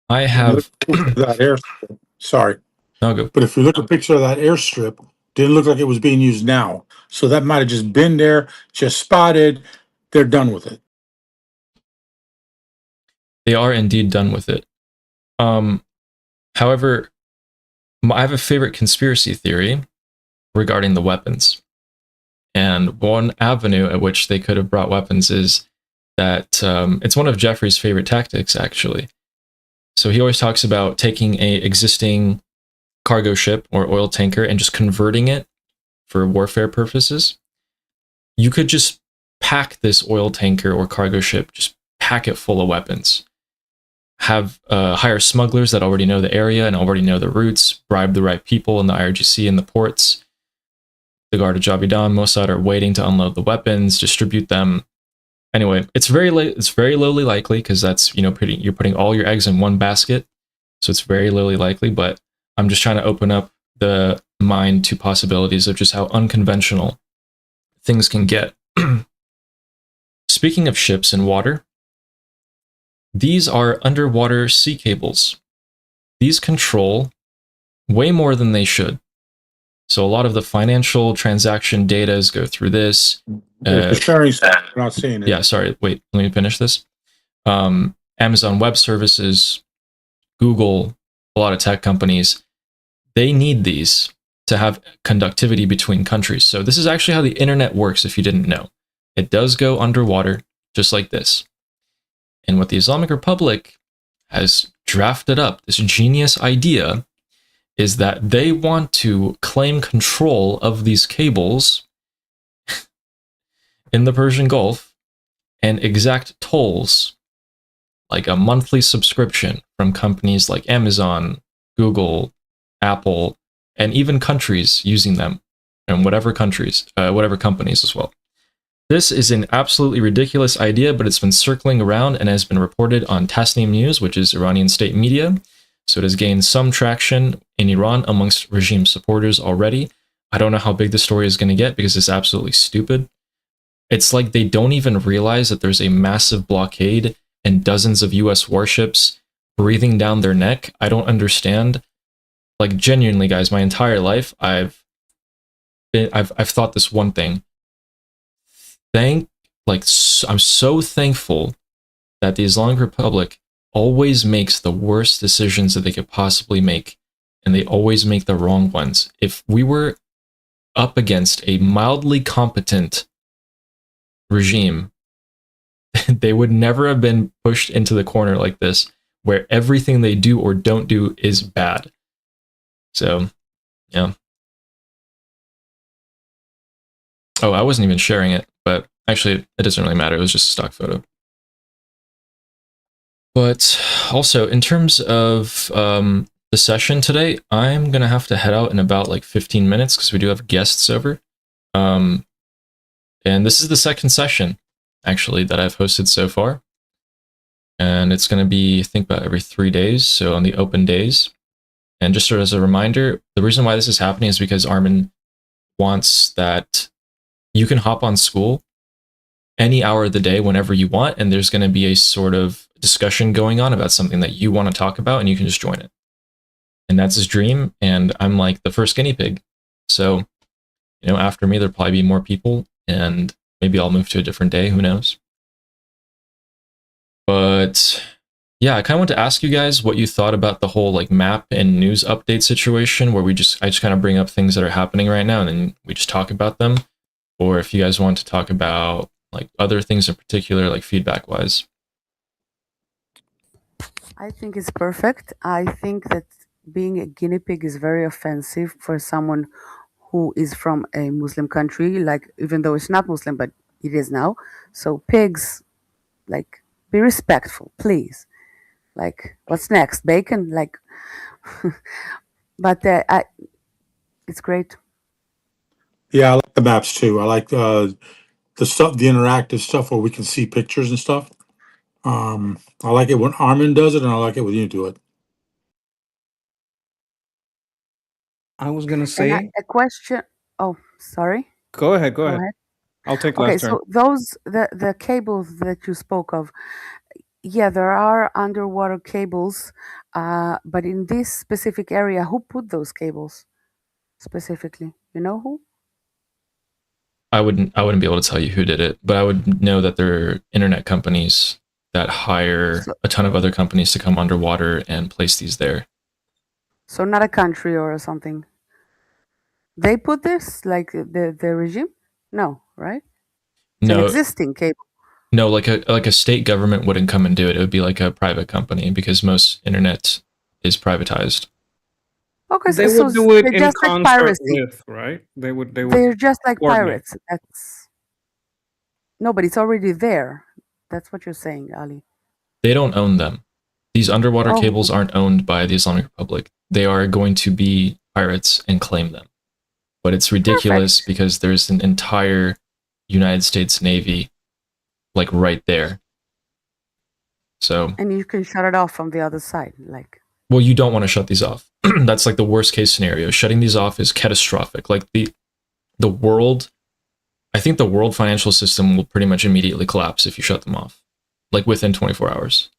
I have that airstrip. Sorry, no go. but if you look at a picture of that airstrip, didn't look like it was being used now. So that might have just been there, just spotted. They're done with it. They are indeed done with it. However, I have a favorite conspiracy theory regarding the weapons. And one avenue at which they could have brought weapons is that it's one of Jeffrey's favorite tactics, actually. So he always talks about taking a existing cargo ship or oil tanker and just converting it for warfare purposes. You could just pack this oil tanker or cargo ship, just pack it full of weapons. Have hire smugglers that already know the area and already know the routes, bribe the right people in the IRGC and the ports. The Guard of Javidan, Mossad are waiting to unload the weapons, distribute them. Anyway, it's very lowly likely because that's you're putting all your eggs in one basket, so it's very lowly likely. But I'm just trying to open up the mind to possibilities of just how unconventional things can get. Speaking of ships and water, these are underwater sea cables. These control way more than they should. So a lot of the financial transaction data go through this. Sharing stuff, we're not seeing it. Yeah, sorry. Wait, let me finish this. Amazon Web Services, Google, a lot of tech companies, they need these to have conductivity between countries. So this is actually how the internet works, if you didn't know. It does go underwater, just like this. And what the Islamic Republic has drafted up, this genius idea, is that they want to claim control of these cables in the Persian Gulf and exact tolls, like a monthly subscription from companies like Amazon, Google, Apple, and even countries using them, and whatever companies as well. This is an absolutely ridiculous idea, but it's been circling around and has been reported on Tasnim News, which is Iranian state media. So it has gained some traction in Iran amongst regime supporters already. I don't know how big the story is going to get because it's absolutely stupid. It's like they don't even realize that there's a massive blockade and dozens of US warships breathing down their neck. I don't understand. Like, genuinely, guys, my entire life, I've thought this one thing. I'm so thankful that the Islamic Republic always makes the worst decisions that they could possibly make, and they always make the wrong ones. If we were up against a mildly competent regime, they would never have been pushed into the corner like this, where everything they do or don't do is bad. So, yeah. Oh, I wasn't even sharing it, but actually, it doesn't really matter. It was just a stock photo. But also, in terms of the session today, I'm going to have to head out in about like 15 minutes because we do have guests over. And this is the second session, actually, that I've hosted so far. And it's going to be, I think, about every 3 days, so on the open days. And just sort of as a reminder, the reason why this is happening is because Armin wants that you can hop on school any hour of the day whenever you want, and there's going to be a sort of discussion going on about something that you want to talk about, and you can just join it. And that's his dream, and I'm like the first guinea pig. So, after me, there'll probably be more people, and maybe I'll move to a different day, who knows? But yeah, I kind of want to ask you guys what you thought about the whole like map and news update situation, where I just kind of bring up things that are happening right now, and then we just talk about them. Or if you guys want to talk about like other things in particular, like feedback wise. I think it's perfect. I think that being a guinea pig is very offensive for someone who is from a Muslim country, like even though it's not Muslim, but it is now. So pigs, like, be respectful, please. Like, what's next? Bacon? Like, but it's great. Yeah, I like the maps too. I like the stuff, the interactive stuff where we can see pictures and stuff. I like it when Armin does it, and I like it when you do it. I was gonna And say, a question. Oh, sorry. go ahead. Go ahead. I'll take Okay, last turn. so those the cables that you spoke of, yeah, there are underwater cables, but in this specific area, who put those cables specifically? You know who? I wouldn't be able to tell you who did it, but I would know that there are internet companies that hire So, a ton of other companies to come underwater and place these there. so not a country or something. They put this like the regime? No, right? It's an No, existing cable. no, like a state government wouldn't come and do it. It would be like a private company because most internet is privatized. Okay, They so would do it they're in just like concert piracy. with, right? They would They're just like coordinate. pirates. That's no, but it's already there. That's what you're saying, Ali. They don't own them. These underwater Oh, cables aren't owned by the Islamic Republic. They are going to be pirates and claim them. But it's ridiculous perfect. because there's an entire United States Navy like right there. So, And you can shut it off from the other side, like. well, you don't want to shut these off. That's like the worst case scenario. Shutting these off is catastrophic. Like the world, I think the world financial system will pretty much immediately collapse if you shut them off. Like within 24 hours.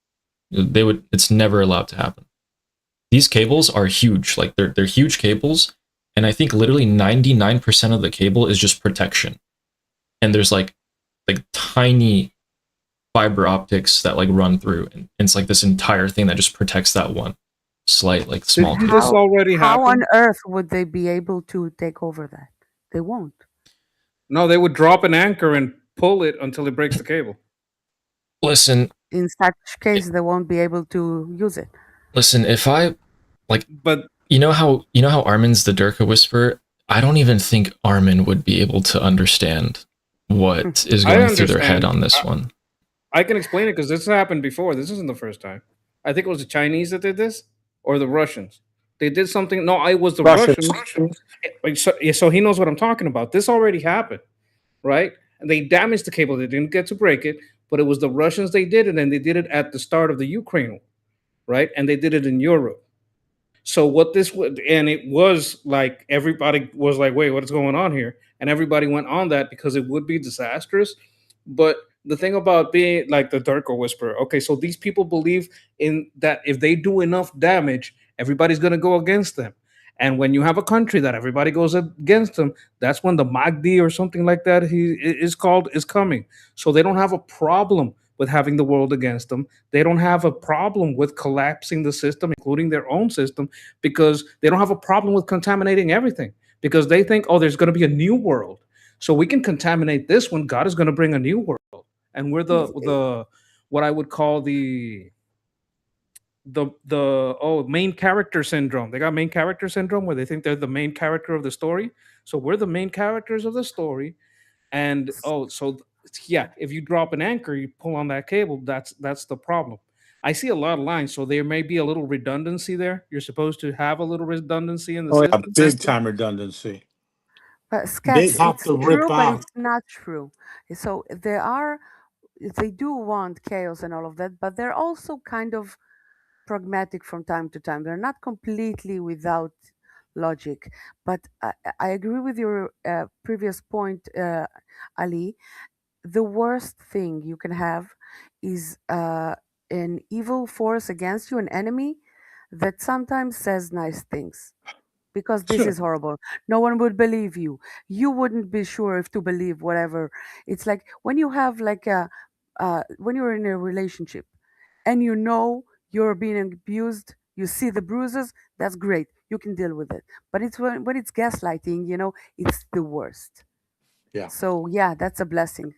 It's never allowed to happen. These cables are huge. Like they're huge cables, and I think literally 99% of the cable is just protection. And there's like tiny fiber optics that like run through, and it's like this entire thing that just protects that one slight like small Didn't cable. this already How on happen? earth would they be able to take over that? They won't. No, they would drop an anchor and pull it until it breaks the cable. Listen, In such case, they won't be able to use it. listen, if I like, But you know how Armin's the Durka whisperer? I don't even think Armin would be able to understand what is I going through their head understand. on this one. I can explain it because this happened before. This isn't the first time. I think it was the Chinese that did this, or the Russians. They did something. No, I was the Russians. Russians. So he knows what I'm talking about. This already happened, right? And they damaged the cable. They didn't get to break it, but it was the Russians they did it, and they did it at the start of the Ukraine war, right? And they did it in Europe. So what this would, and it was like everybody was like, "Wait, what is going on here?" And everybody went on that because it would be disastrous. But the thing about being like the Darko Whisperer, okay, so these people believe in that if they do enough damage, everybody's going to go against them. And when you have a country that everybody goes against them, that's when the Mahdi or something like that is coming. So they don't have a problem with having the world against them. They don't have a problem with collapsing the system, including their own system, because they don't have a problem with contaminating everything because they think, oh, there's going to be a new world. So we can contaminate this one. God is going to bring a new world, and we're the what I would call the main character syndrome. They got main character syndrome where they think they're the main character of the story. So we're the main characters of the story, and yeah, if you drop an anchor, you pull on that cable. That's the problem. I see a lot of lines, so there may be a little redundancy there. You're supposed to have a little redundancy in the Oh, yeah, system. big time redundancy. But They Scats, have it's to true, rip but out. it's not true. So they do want chaos and all of that, but they're also kind of pragmatic from time to time. They're not completely without logic. But I agree with your previous point, Ali. The worst thing you can have is an evil force against you, an enemy that sometimes says nice things. Because this Sure. is horrible. No one would believe you. You wouldn't be sure if to believe whatever. It's like when you have like when you're in a relationship and you know you're being abused, you see the bruises, that's great. You can deal with it. But it's when it's gaslighting, it's the worst. Yeah. So yeah, that's a blessing.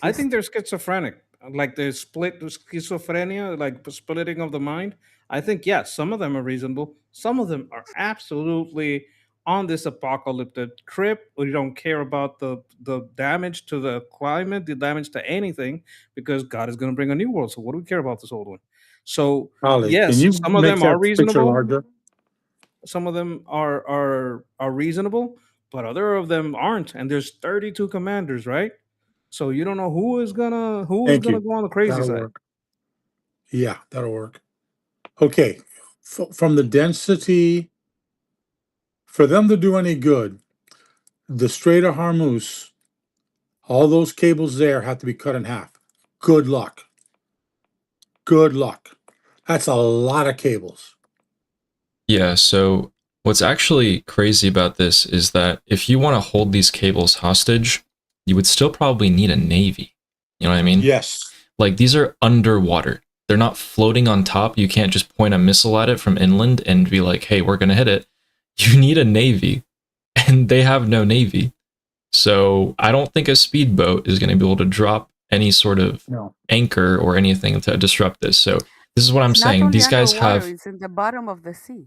I At think least. they're schizophrenic, like the schizophrenia, like splitting of the mind. I think yes, some of them are reasonable. Some of them are absolutely on this apocalyptic trip. We don't care about the damage to the climate, the damage to anything, because God is going to bring a new world. So what do we care about this old one? So Ollie, can yes, you some of make them are that picture reasonable. larger? Some of them are reasonable, but other of them aren't. And there's 32 commanders, right? So you don't know who is gonna Thank you. go on the crazy That'll side. work. Yeah, that'll work. Okay. From the density, for them to do any good, the Strait of Hormuz, All those cables there have to be cut in half. Good luck. Good luck. That's a lot of cables. Yeah, so what's actually crazy about this is that if you want to hold these cables hostage, you would still probably need a navy. You know what I mean? Yes. Like, these are underwater. They're not floating on top. You can't just point a missile at it from inland and be like, hey, we're going to hit it. You need a navy, and they have no navy. So I don't think a speedboat is going to be able to drop any sort of No. anchor or anything to disrupt this. So this is what I'm It's not saying. only These guys underwater, have... it's in the bottom of the sea.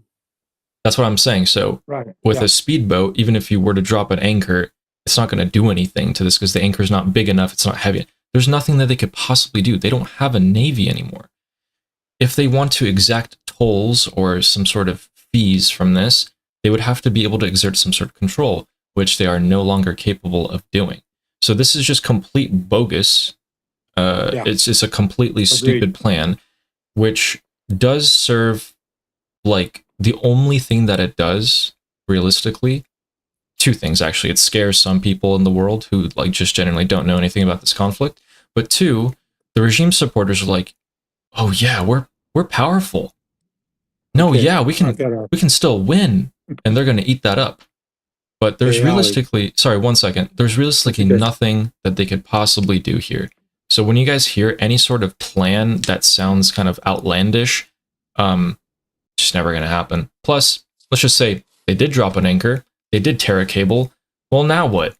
That's what I'm saying. So Right. with Yeah. a speedboat, even if you were to drop an anchor, it's not going to do anything to this because the anchor is not big enough. It's not heavy. There's nothing that they could possibly do. They don't have a navy anymore. If they want to exact tolls or some sort of fees from this, they would have to be able to exert some sort of control, which they are no longer capable of doing. So this is just complete bogus. Yeah. It's just a completely stupid plan, which does serve, like, the only thing that it does, realistically, two things actually. It scares some people in the world who, like, just generally don't know anything about this conflict. But two, the regime supporters are like, oh yeah, we're powerful. No, Okay, yeah, we knock that out. can still win, and they're going to eat that up. But there's Hey, Ali. realistically, sorry, 1 second. There's realistically Okay. nothing that they could possibly do here. So when you guys hear any sort of plan that sounds kind of outlandish, just never going to happen. Plus, let's just say they did drop an anchor, they did tear a cable. Well, now what?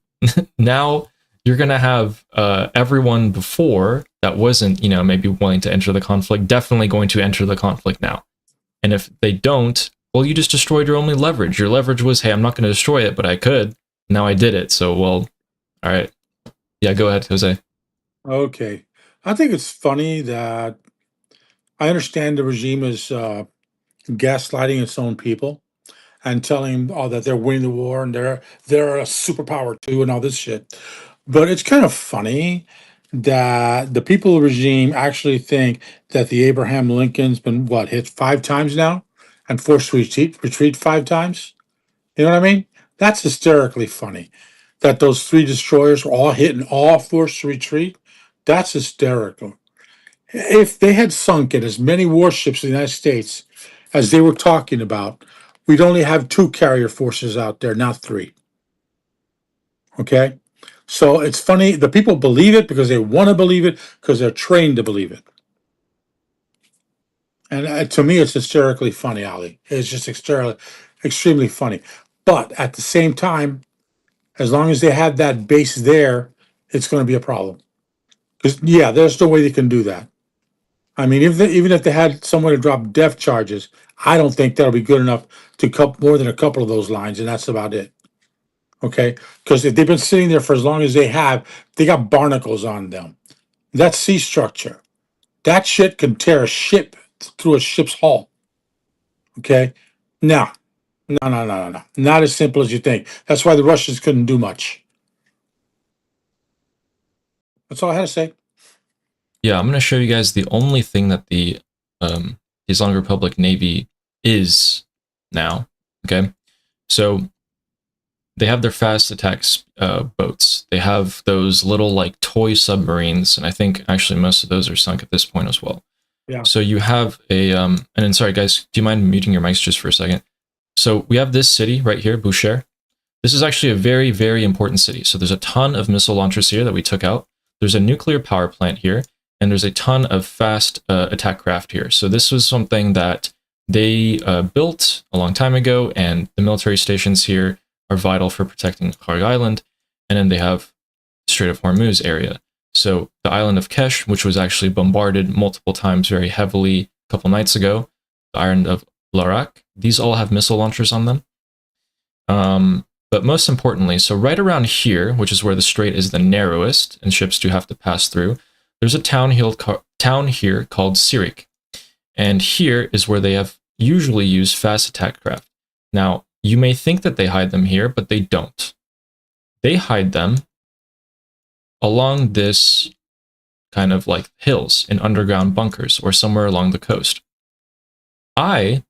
Now you're going to have everyone before that wasn't, you know, maybe willing to enter the conflict, definitely going to enter the conflict now. And if they don't, well, you just destroyed your only leverage. Your leverage was, hey, I'm not going to destroy it, but I could. Now I did it. So, well, all right. Yeah, go ahead, Jose. Okay. I think it's funny that I understand the regime is gaslighting its own people and telling them that they're winning the war and they're a superpower too and all this shit. But it's kind of funny that the people of the regime actually think that the Abraham Lincoln's been hit 5 times now and forced to retreat 5 times. You know what I mean? That's hysterically funny. That those 3 destroyers were all hit and all forced to retreat. That's hysterical. If they had sunk in as many warships in the United States as they were talking about, we'd only have 2 carrier forces out there, not 3. Okay? So it's funny. The people believe it because they want to believe it because they're trained to believe it. And to me, it's hysterically funny, Ali. It's just extremely funny. But at the same time, as long as they have that base there, it's going to be a problem. Because, yeah, there's no way they can do that. I mean, even if they had someone to drop depth charges, I don't think that'll be good enough to cut more than a couple of those lines, and that's about it. Okay? Because if they've been sitting there for as long as they have, they got barnacles on them. That's sea structure. That shit can tear a ship through a ship's hull. Okay? No. Not as simple as you think. That's why the Russians couldn't do much. That's all I had to say. Yeah, I'm going to show you guys the only thing that the Islamic Republic Navy is now. Okay? So they have their fast attacks boats. They have those little, like, toy submarines, and I think actually most of those are sunk at this point as well. Yeah. So you have a and then, sorry guys, do you mind muting your mics just for a second? So we have this city right here, Bushehr. This is actually a very, very important city. So there's a ton of missile launchers here that we took out. There's a nuclear power plant here, and there's a ton of fast attack craft here. So this was something that they built a long time ago, and the military stations here are vital for protecting Kharg Island. And then they have Strait of Hormuz area. So the island of Kesh, which was actually bombarded multiple times very heavily a couple nights ago, the island of Larak, these all have missile launchers on them. But most importantly, so right around here, which is where the strait is the narrowest and ships do have to pass through, there's a town here called Sirik. And here is where they have usually used fast attack craft. Now, you may think that they hide them here, but they don't. They hide them along this kind of like hills in underground bunkers or somewhere along the coast. I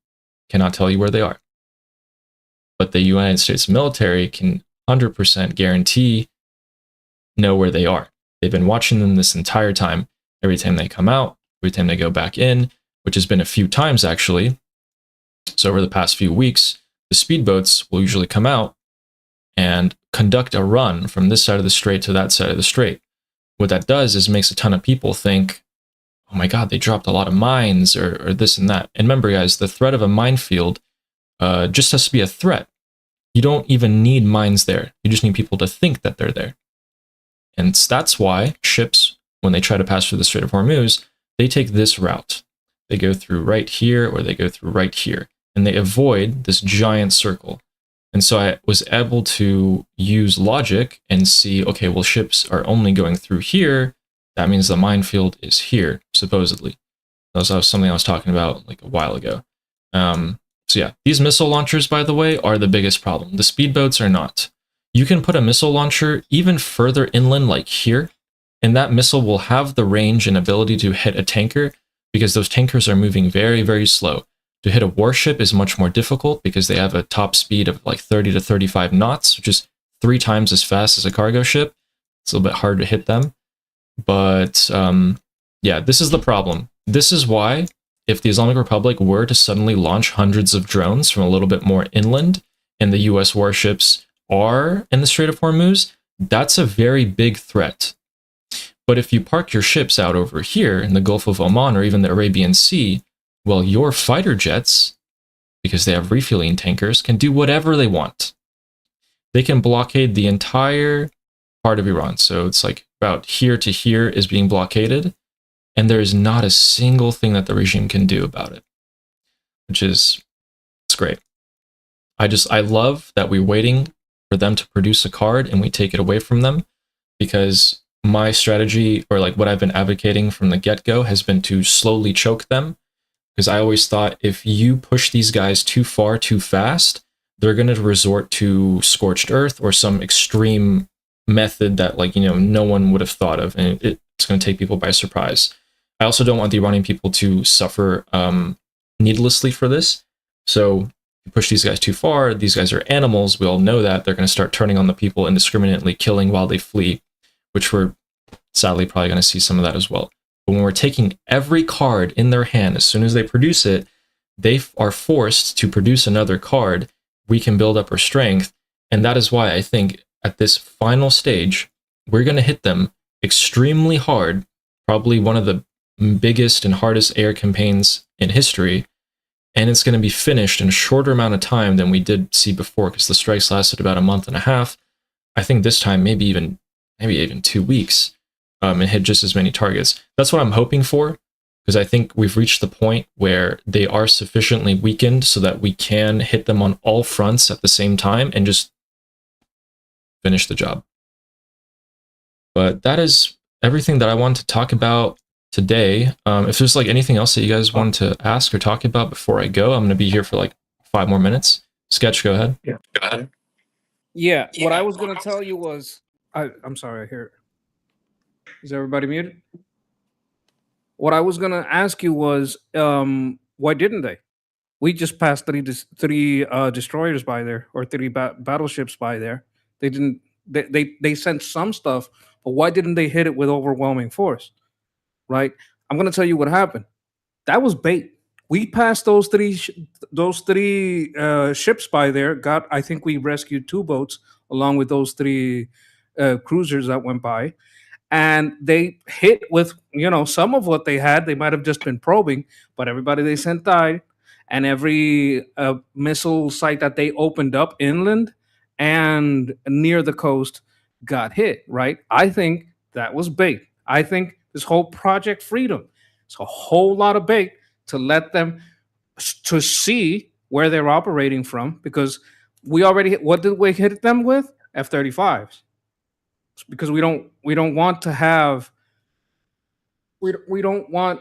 cannot tell you where they are, but the United States military can 100% guarantee know where they are. They've been watching them this entire time. Every time they come out, every time they go back in, which has been a few times actually. So over the past few weeks, the speedboats will usually come out and conduct a run from this side of the strait to that side of the strait. What that does is makes a ton of people think, oh my God, they dropped a lot of mines or this and that. And remember, guys, the threat of a minefield just has to be a threat. You don't even need mines there. You just need people to think that they're there. And that's why ships, when they try to pass through the Strait of Hormuz, they take this route. They go through right here or they go through right here. And they avoid this giant circle. And so I was able to use logic and see, okay, well, ships are only going through here. That means the minefield is here, supposedly. That was something I was talking about like a while ago. So yeah, these missile launchers, by the way, are the biggest problem. The speedboats are not. You can put a missile launcher even further inland, like here, and that missile will have the range and ability to hit a tanker because those tankers are moving very, very slow. To hit a warship is much more difficult because they have a top speed of like 30 to 35 knots, which is 3 times as fast as a cargo ship. It's a little bit hard to hit them. But yeah, this is the problem. This is why if the Islamic Republic were to suddenly launch hundreds of drones from a little bit more inland and the US warships are in the Strait of Hormuz, that's a very big threat. But if you park your ships out over here in the Gulf of Oman or even the Arabian Sea, well, your fighter jets, because they have refueling tankers, can do whatever they want. They can blockade the entire part of Iran. So it's like about here to here is being blockaded, and there is not a single thing that the regime can do about it, which is, it's great. I love that we're waiting for them to produce a card and we take it away from them, because my strategy, or like what I've been advocating from the get-go, has been to slowly choke them. Because I always thought if you push these guys too far, too fast, they're going to resort to scorched earth or some extreme method that, like, no one would have thought of, and it's going to take people by surprise. I also don't want the Iranian people to suffer needlessly for this. So if you push these guys too far, these guys are animals. We all know that. They're going to start turning on the people, indiscriminately killing while they flee, which we're sadly probably going to see some of that as well. But when we're taking every card in their hand, as soon as they produce it, they are forced to produce another card. We can build up our strength. And that is why I think at this final stage, we're going to hit them extremely hard, probably one of the biggest and hardest air campaigns in history. And it's going to be finished in a shorter amount of time than we did see before, because the strikes lasted about a month and a half. I think this time, maybe even 2 weeks. And hit just as many targets. That's what I'm hoping for, because I think we've reached the point where they are sufficiently weakened so that we can hit them on all fronts at the same time and just finish the job. But that is everything that I want to talk about today. If there's like anything else that you guys want to ask or talk about before I go, I'm going to be here for like 5 more minutes. Sketch, go ahead. Yeah. Go ahead. Yeah. What I was going to tell you was, I'm sorry, I hear it. Is everybody muted? What I was going to ask you was, why didn't they? We just passed three destroyers by there, or 3 battleships by there. They didn't. They sent some stuff, but why didn't they hit it with overwhelming force? Right. I'm going to tell you what happened. That was bait. We passed those three ships by there. I think we rescued 2 boats along with those 3 cruisers that went by. And they hit with, some of what they had. They might have just been probing, but everybody they sent died. And every missile site that they opened up inland and near the coast got hit, right? I think that was bait. I think this whole Project Freedom is a whole lot of bait to let them to see where they're operating from, because we already hit, what did we hit them with? F-35s. Because we don't want to have we don't want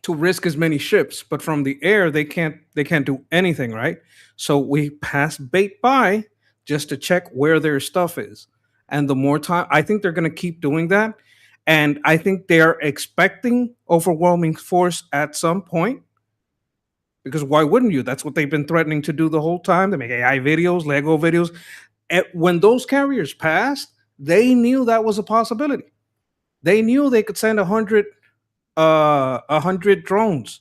to risk as many ships, but from the air they can't do anything, right? So we pass bait by just to check where their stuff is. And the more time, I think they're going to keep doing that, and I think they're expecting overwhelming force at some point, because why wouldn't you? That's what they've been threatening to do the whole time. They make AI videos, Lego videos. And when those carriers passed, They knew that was a possibility. They knew they could send 100 drones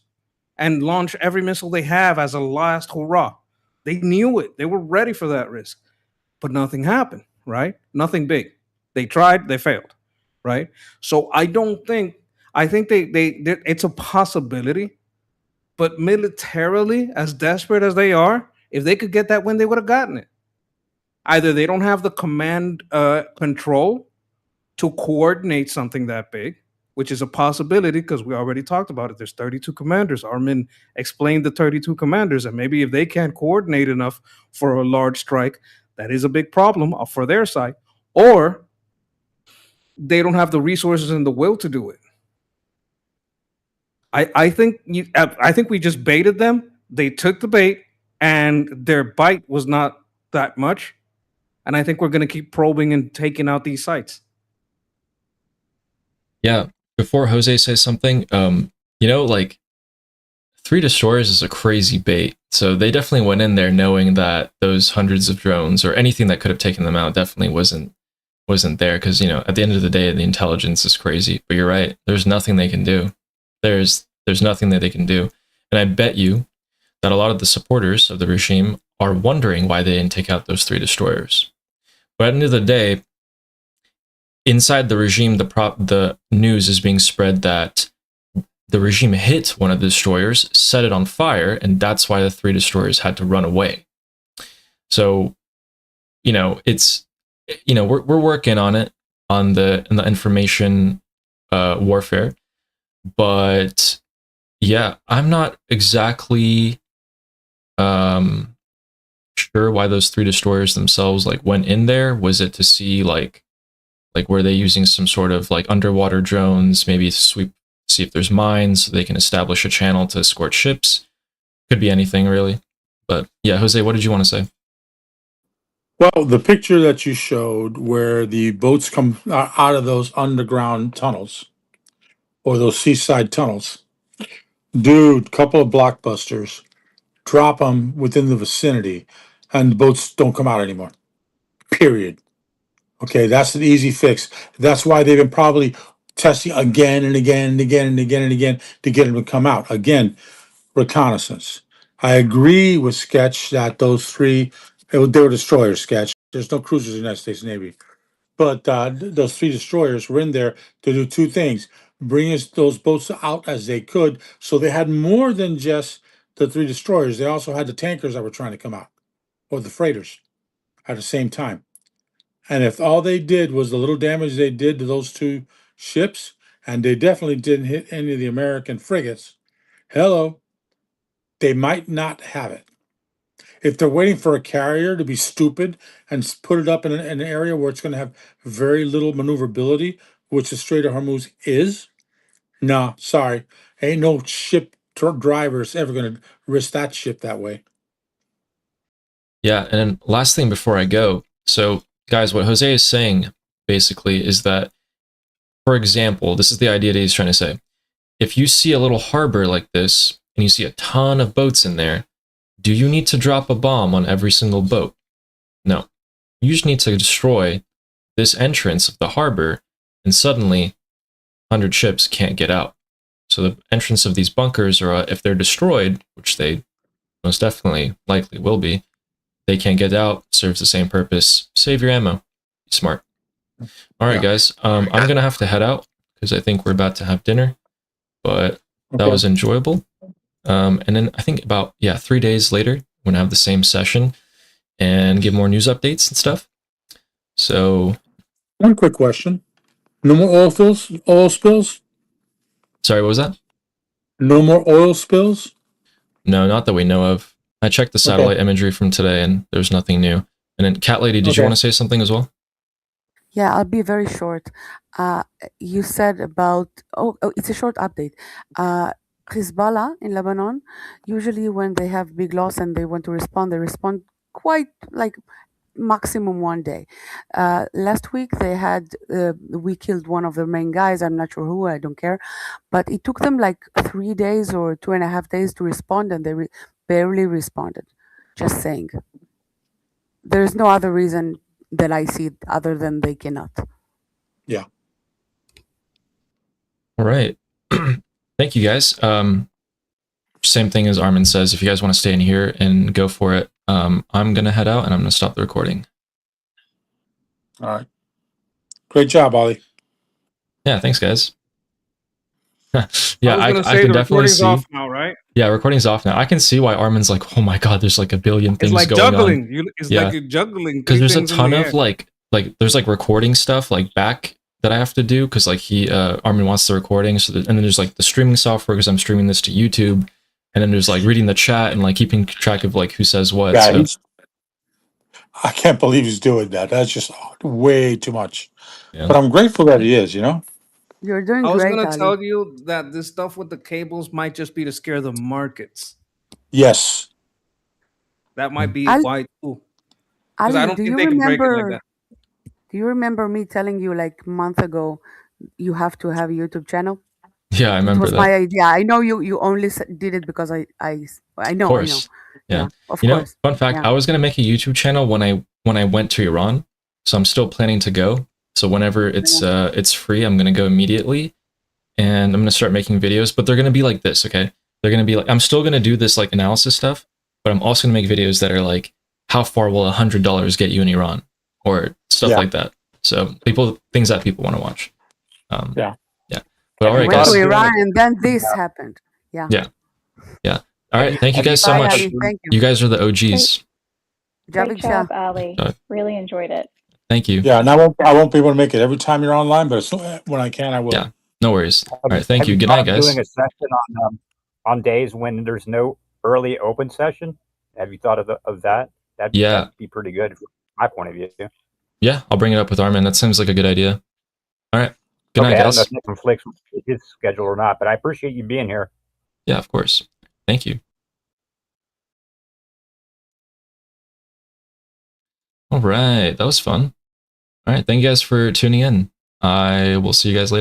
and launch every missile they have as a last hurrah. They knew it. They were ready for that risk, but nothing happened, right? Nothing big. They tried, they failed, right? So I think it's a possibility, but militarily, as desperate as they are, if they could get that win, they would have gotten it. Either they don't have the command control to coordinate something that big, which is a possibility because we already talked about it. There's 32 commanders. Armin explained the 32 commanders, and maybe if they can't coordinate enough for a large strike, that is a big problem for their side. Or they don't have the resources and the will to do it. I think we just baited them. They took the bait, and their bite was not that much. And I think we're going to keep probing and taking out these sites. Yeah. Before Jose says something, like 3 destroyers is a crazy bait. So they definitely went in there knowing that those hundreds of drones or anything that could have taken them out definitely wasn't there. Because, at the end of the day, the intelligence is crazy. But you're right. There's nothing they can do. There's nothing that they can do. And I bet you that a lot of the supporters of the regime are wondering why they didn't take out those 3 destroyers. But at the end of the day, inside the regime, the news is being spread that the regime hit one of the destroyers, set it on fire, and that's why the 3 destroyers had to run away. So, it's, we're working on it, on the information warfare. But yeah, I'm not exactly sure why those 3 destroyers themselves went in there. Was it to see were they using some sort of underwater drones, maybe see if there's mines so they can establish a channel to escort ships? Could be anything really. But yeah, Jose, what did you want to say? Well, the picture that you showed where the boats come out of those underground tunnels or those seaside tunnels, dude, couple of blockbusters, drop them within the vicinity, and the boats don't come out anymore. Period. Okay, that's an easy fix. That's why they've been probably testing again and again and again and again and again to get them to come out. Again, reconnaissance. I agree with Sketch that those 3, they were destroyers, Sketch. There's no cruisers in the United States Navy. But those 3 destroyers were in there to do 2 things. Bring those boats out as they could. So they had more than just the 3 destroyers. They also had the tankers that were trying to come out, or the freighters at the same time. And if all they did was the little damage they did to those 2 ships, and they definitely didn't hit any of the American frigates, they might not have it. If they're waiting for a carrier to be stupid and put it up in an area where it's going to have very little maneuverability, which the Strait of Hormuz is, no, sorry. Ain't no ship drivers ever going to risk that ship that way. Yeah, and then last thing before I go. So, guys, what Jose is saying basically is that, for example, this is the idea that he's trying to say. If you see a little harbor like this, and you see a ton of boats in there, do you need to drop a bomb on every single boat? No. You just need to destroy this entrance of the harbor, and suddenly 100 ships can't get out. So the entrance of these bunkers, or if they're destroyed, which they most definitely likely will be, they can't get out, serves the same purpose. Save your ammo. Be smart. All right, guys. I'm going to have to head out because I think we're about to have dinner. But that was enjoyable. And then I think about 3 days later, we're gonna have the same session and give more news updates and stuff. So, one quick question: no more oil spills? Sorry, what was that? No more oil spills? No, not that we know of. I checked the satellite imagery from today, and there's nothing new. And then, Cat Lady, did you want to say something as well? Yeah, I'll be very short. You said about it's a short update. Hezbollah in Lebanon, usually when they have big loss and they want to respond, they respond quite maximum 1 day. Last week we killed one of their main guys. I'm not sure who, I don't care. But it took them 3 days or 2.5 days to respond, and they barely responded. Just saying. There's no other reason that I see other than they cannot. All right. Thank you guys. Same thing as Armin says. If you guys want to stay in here and go for it, I'm gonna head out and I'm gonna stop the recording. All right. Great job, Ollie. Yeah, thanks, guys. Yeah, was I gonna can say the definitely recording's see. off now, right? Yeah, recording's off now. I can see why Armin's like, oh my god, there's like a billion It's things like going on. juggling. It's Yeah. like you're juggling. Because three there's a things in ton the of air. like there's like recording stuff like back that I have to do because like Armin wants the recording. So and then there's like the streaming software because I'm streaming this to YouTube, and then there's like reading the chat and like keeping track of like who says what. Yeah, So I can't believe he's doing that. That's just way too much. yeah. But I'm grateful that he is, you know? You're doing I was great, gonna Ali. tell you that this stuff with the cables might just be to scare the markets. Yes. That might be Ali- why too. Because Ali, I don't do think you they can break it like remember? that. Do you remember me telling you like a month ago you have to have a YouTube channel? Yeah, I It remember was that. my idea. I know you only did it because I know. Of course. Yeah. Of You know, course. fun fact, Yeah. I was gonna make a YouTube channel when I went to Iran. So I'm still planning to go. So whenever it's free, I'm gonna go immediately. And I'm gonna start making videos, but they're gonna be like this, okay? They're gonna be like I'm still gonna do this like analysis stuff, but I'm also gonna make videos that are like, how far will $100 get you in Iran? Or stuff Yeah. like that. So things that people want to watch. Yeah. But all I right, went guys. to Iran and then this happened. Yeah. Yeah. All right, thank you Have you guys so Bye, much. Ali. Thank you. You guys are the OGs. Jabbing Great job, Shah. Ali. Really enjoyed it. Thank you. Yeah, and I won't be able to make it every time you're online, but when I can, I will. Yeah. No worries. All right, thank Have you. Good thought night, of guys. Doing a session on days when there's no early open session. Have you thought of that? That'd be pretty good from my point of view. Yeah, I'll bring it up with Armin. That seems like a good idea. All right. Good night, I don't know guys. if it conflicts with his schedule or not, but I appreciate you being here. Yeah, of course. Thank you. All right, that was fun. All right, thank you guys for tuning in. I will see you guys later.